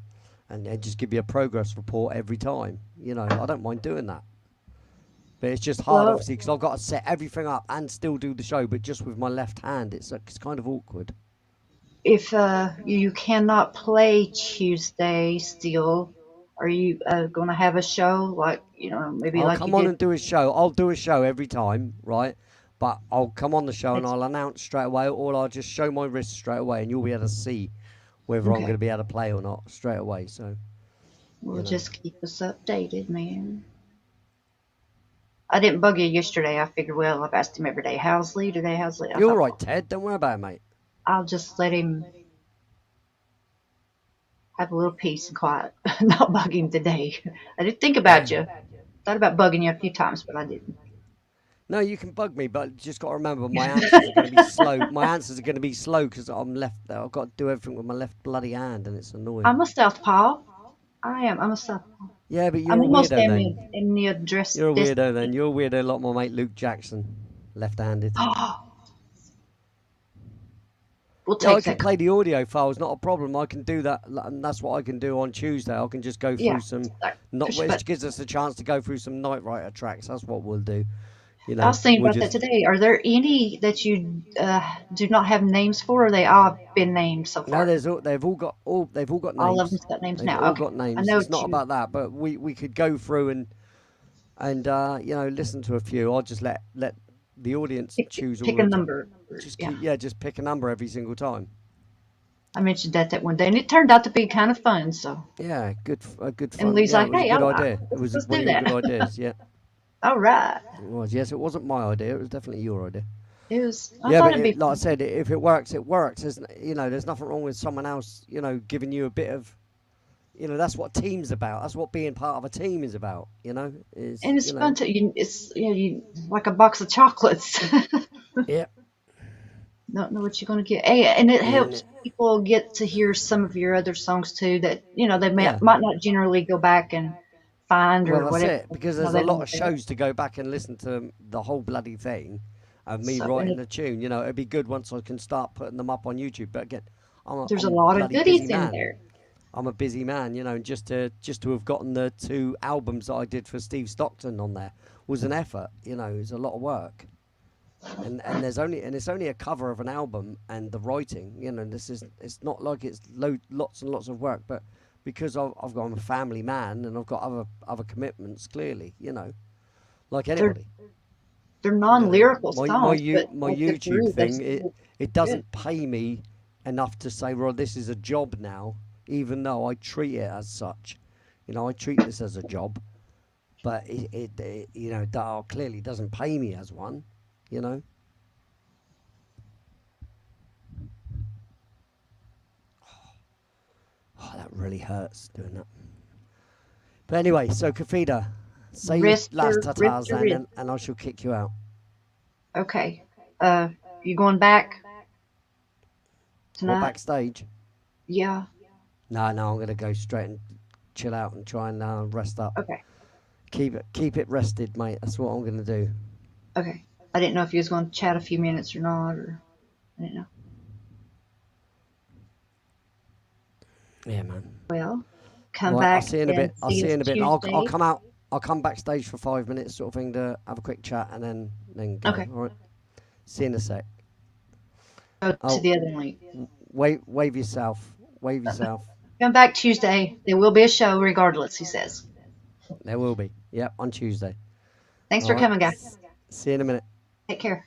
and just give you a progress report every time. I don't mind doing that. But it's just hard, Well, obviously, because I've got to set everything up and still do the show, but just with my left hand. It's kind of awkward. if you cannot play Tuesday still, are you going to have a show like, maybe I'll like you come on did? and do a show. I'll do a show every time, right? But I'll come on the show and Next. I'll announce straight away, or I'll just show my wrist straight away, and you'll be able to see whether I'm going Okay. to be able to play or not straight away. So, Well, you know. just keep us updated, man. I didn't bug you yesterday. I figured, well, I've asked him every day, how's Lee today? How's Lee? I You're all thought, right, well, Ted. Don't worry about it, mate. I'll just let him have a little peace and quiet, not bug him today. I did think about you. Thought about bugging you a few times, but I didn't. No, you can bug me, but you just got to remember my answers are going to be slow. My answers are going to be slow because I'm left. I've got to do everything with my left bloody hand, and it's annoying. I'm a southpaw. I am. I'm a southpaw. Yeah, but I'm you're a almost weirdo then. in the address You're a this. weirdo then. You're a weirdo like my mate Luke Jackson, left-handed. We'll Yeah, I take can that. play the audio files, not a problem. I can do that, and that's what I can do on Tuesday. I can just go through Yeah. some, not Push a which button. gives us a chance to go through some Night Rider tracks. That's what we'll do. I was thinking We'll about that just today. Are there any that you do not have names for, or they all been named so no. far? They've all got All of them's names. got names They've now. all Okay. got I names. know It's that not you about that, but we could go through and listen to a few. I'll just let the audience choose all pick a the. number. Just Yeah. just pick a number every single time. I mentioned that one day, and it turned out to be kind of fun. So, Yeah, good and fun. Lee's Yeah, it like, was a "Hey, good idea. It was let's one do of your good that." ideas. Yeah, All right. it was. Yes, it wasn't my idea. It was definitely your idea. It was. I Yeah, thought but it'd be like I fun. said, if it works, it works. There's nothing wrong with someone else, giving you a bit of, that's what a team's about. That's what being part of a team is about. Is And it's fun to it's you like a box of chocolates. yeah, Don't know what you're gonna get. Hey, and it in helps people get to hear some of your other songs too. That they yeah. might not generally go back and find Well, or that's whatever. it. Because No, there's a they lot don't of there. shows to go back and listen to the whole bloody thing of me So and writing the tune. It'd be good once I can start putting them up on YouTube. But again, there's a I'm a lot of bloody busy goodies in man. there. I'm a busy man, and just to have gotten the 2 albums that I did for Steve Stockton on there was an effort. It was a lot of work, and it's only a cover of an album and the writing. It's not like it's lots and lots of work, but because I'm a family man and I've got other commitments. Clearly, like They're anybody, they're non-lyrical my songs, but my like the YouTube groove, thing still it good. doesn't pay me enough to say, well, this is a job now, even though I treat it as such. I treat this as a job, but that clearly doesn't pay me as one. You know. Oh, that really hurts doing that. But anyway, so Kafida, say your Wrist last or tatas wrist. then, and I shall kick you out. Okay. You going back tonight? What, backstage? Yeah. No, I'm going to go straight and chill out and try and rest up. Okay. Keep it rested, mate. That's what I'm going to do. Okay. I didn't know if you was going to chat a few minutes or not, or I didn't know. Yeah, man. Well, come Right, back. I'll see you in a bit. I'll see you in a bit. I'll Tuesday. come out. I'll come backstage for 5 minutes, sort of thing, to have a quick chat and then go. Okay. All right. See you in a sec. Go to the other link. Wave yourself. Wave yourself. Come back Tuesday. There will be a show regardless, he says. There will be. Yep, on Tuesday. Thanks for coming, guys. See you in a minute. Take care.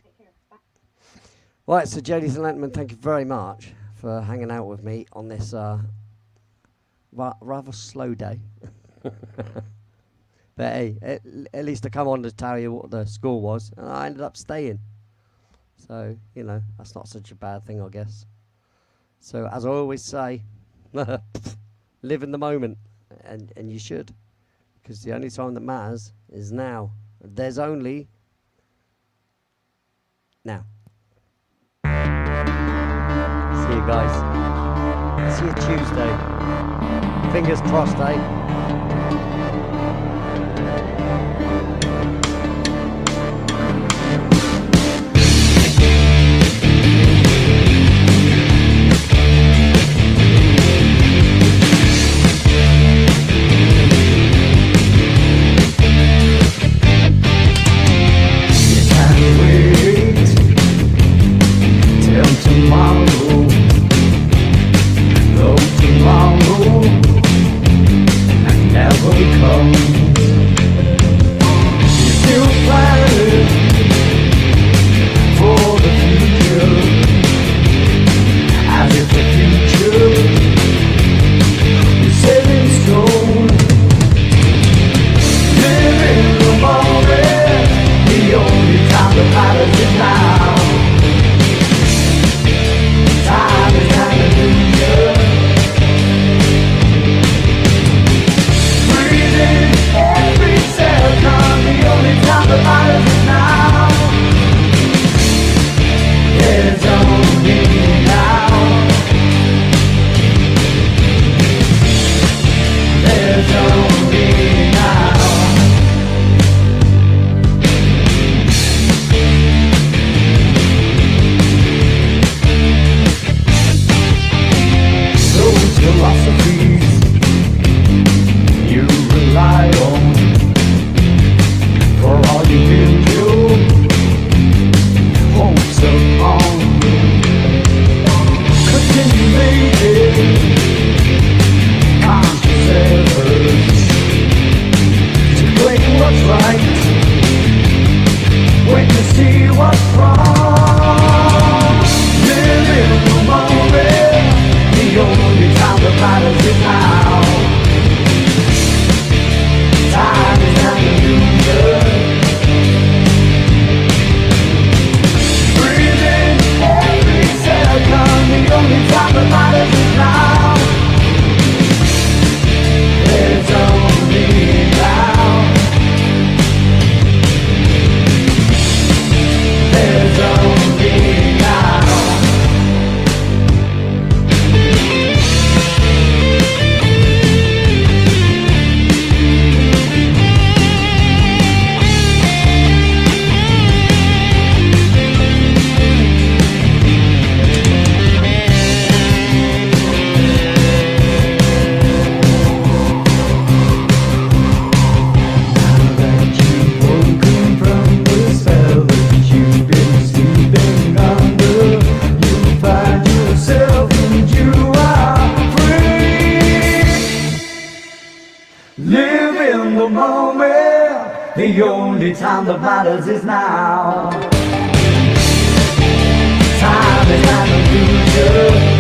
Right, so ladies and gentlemen, thank you very much for hanging out with me on this rather slow day. But hey, at least I come on to tell you what the score was, and I ended up staying. So, you know, that's not such a bad thing, I guess. So, as I always say, live in the moment, and you should, because the only time that matters is now. There's only now. See you guys. See you Tuesday. Fingers crossed, eh? The only time that matters is now. Time is not the future.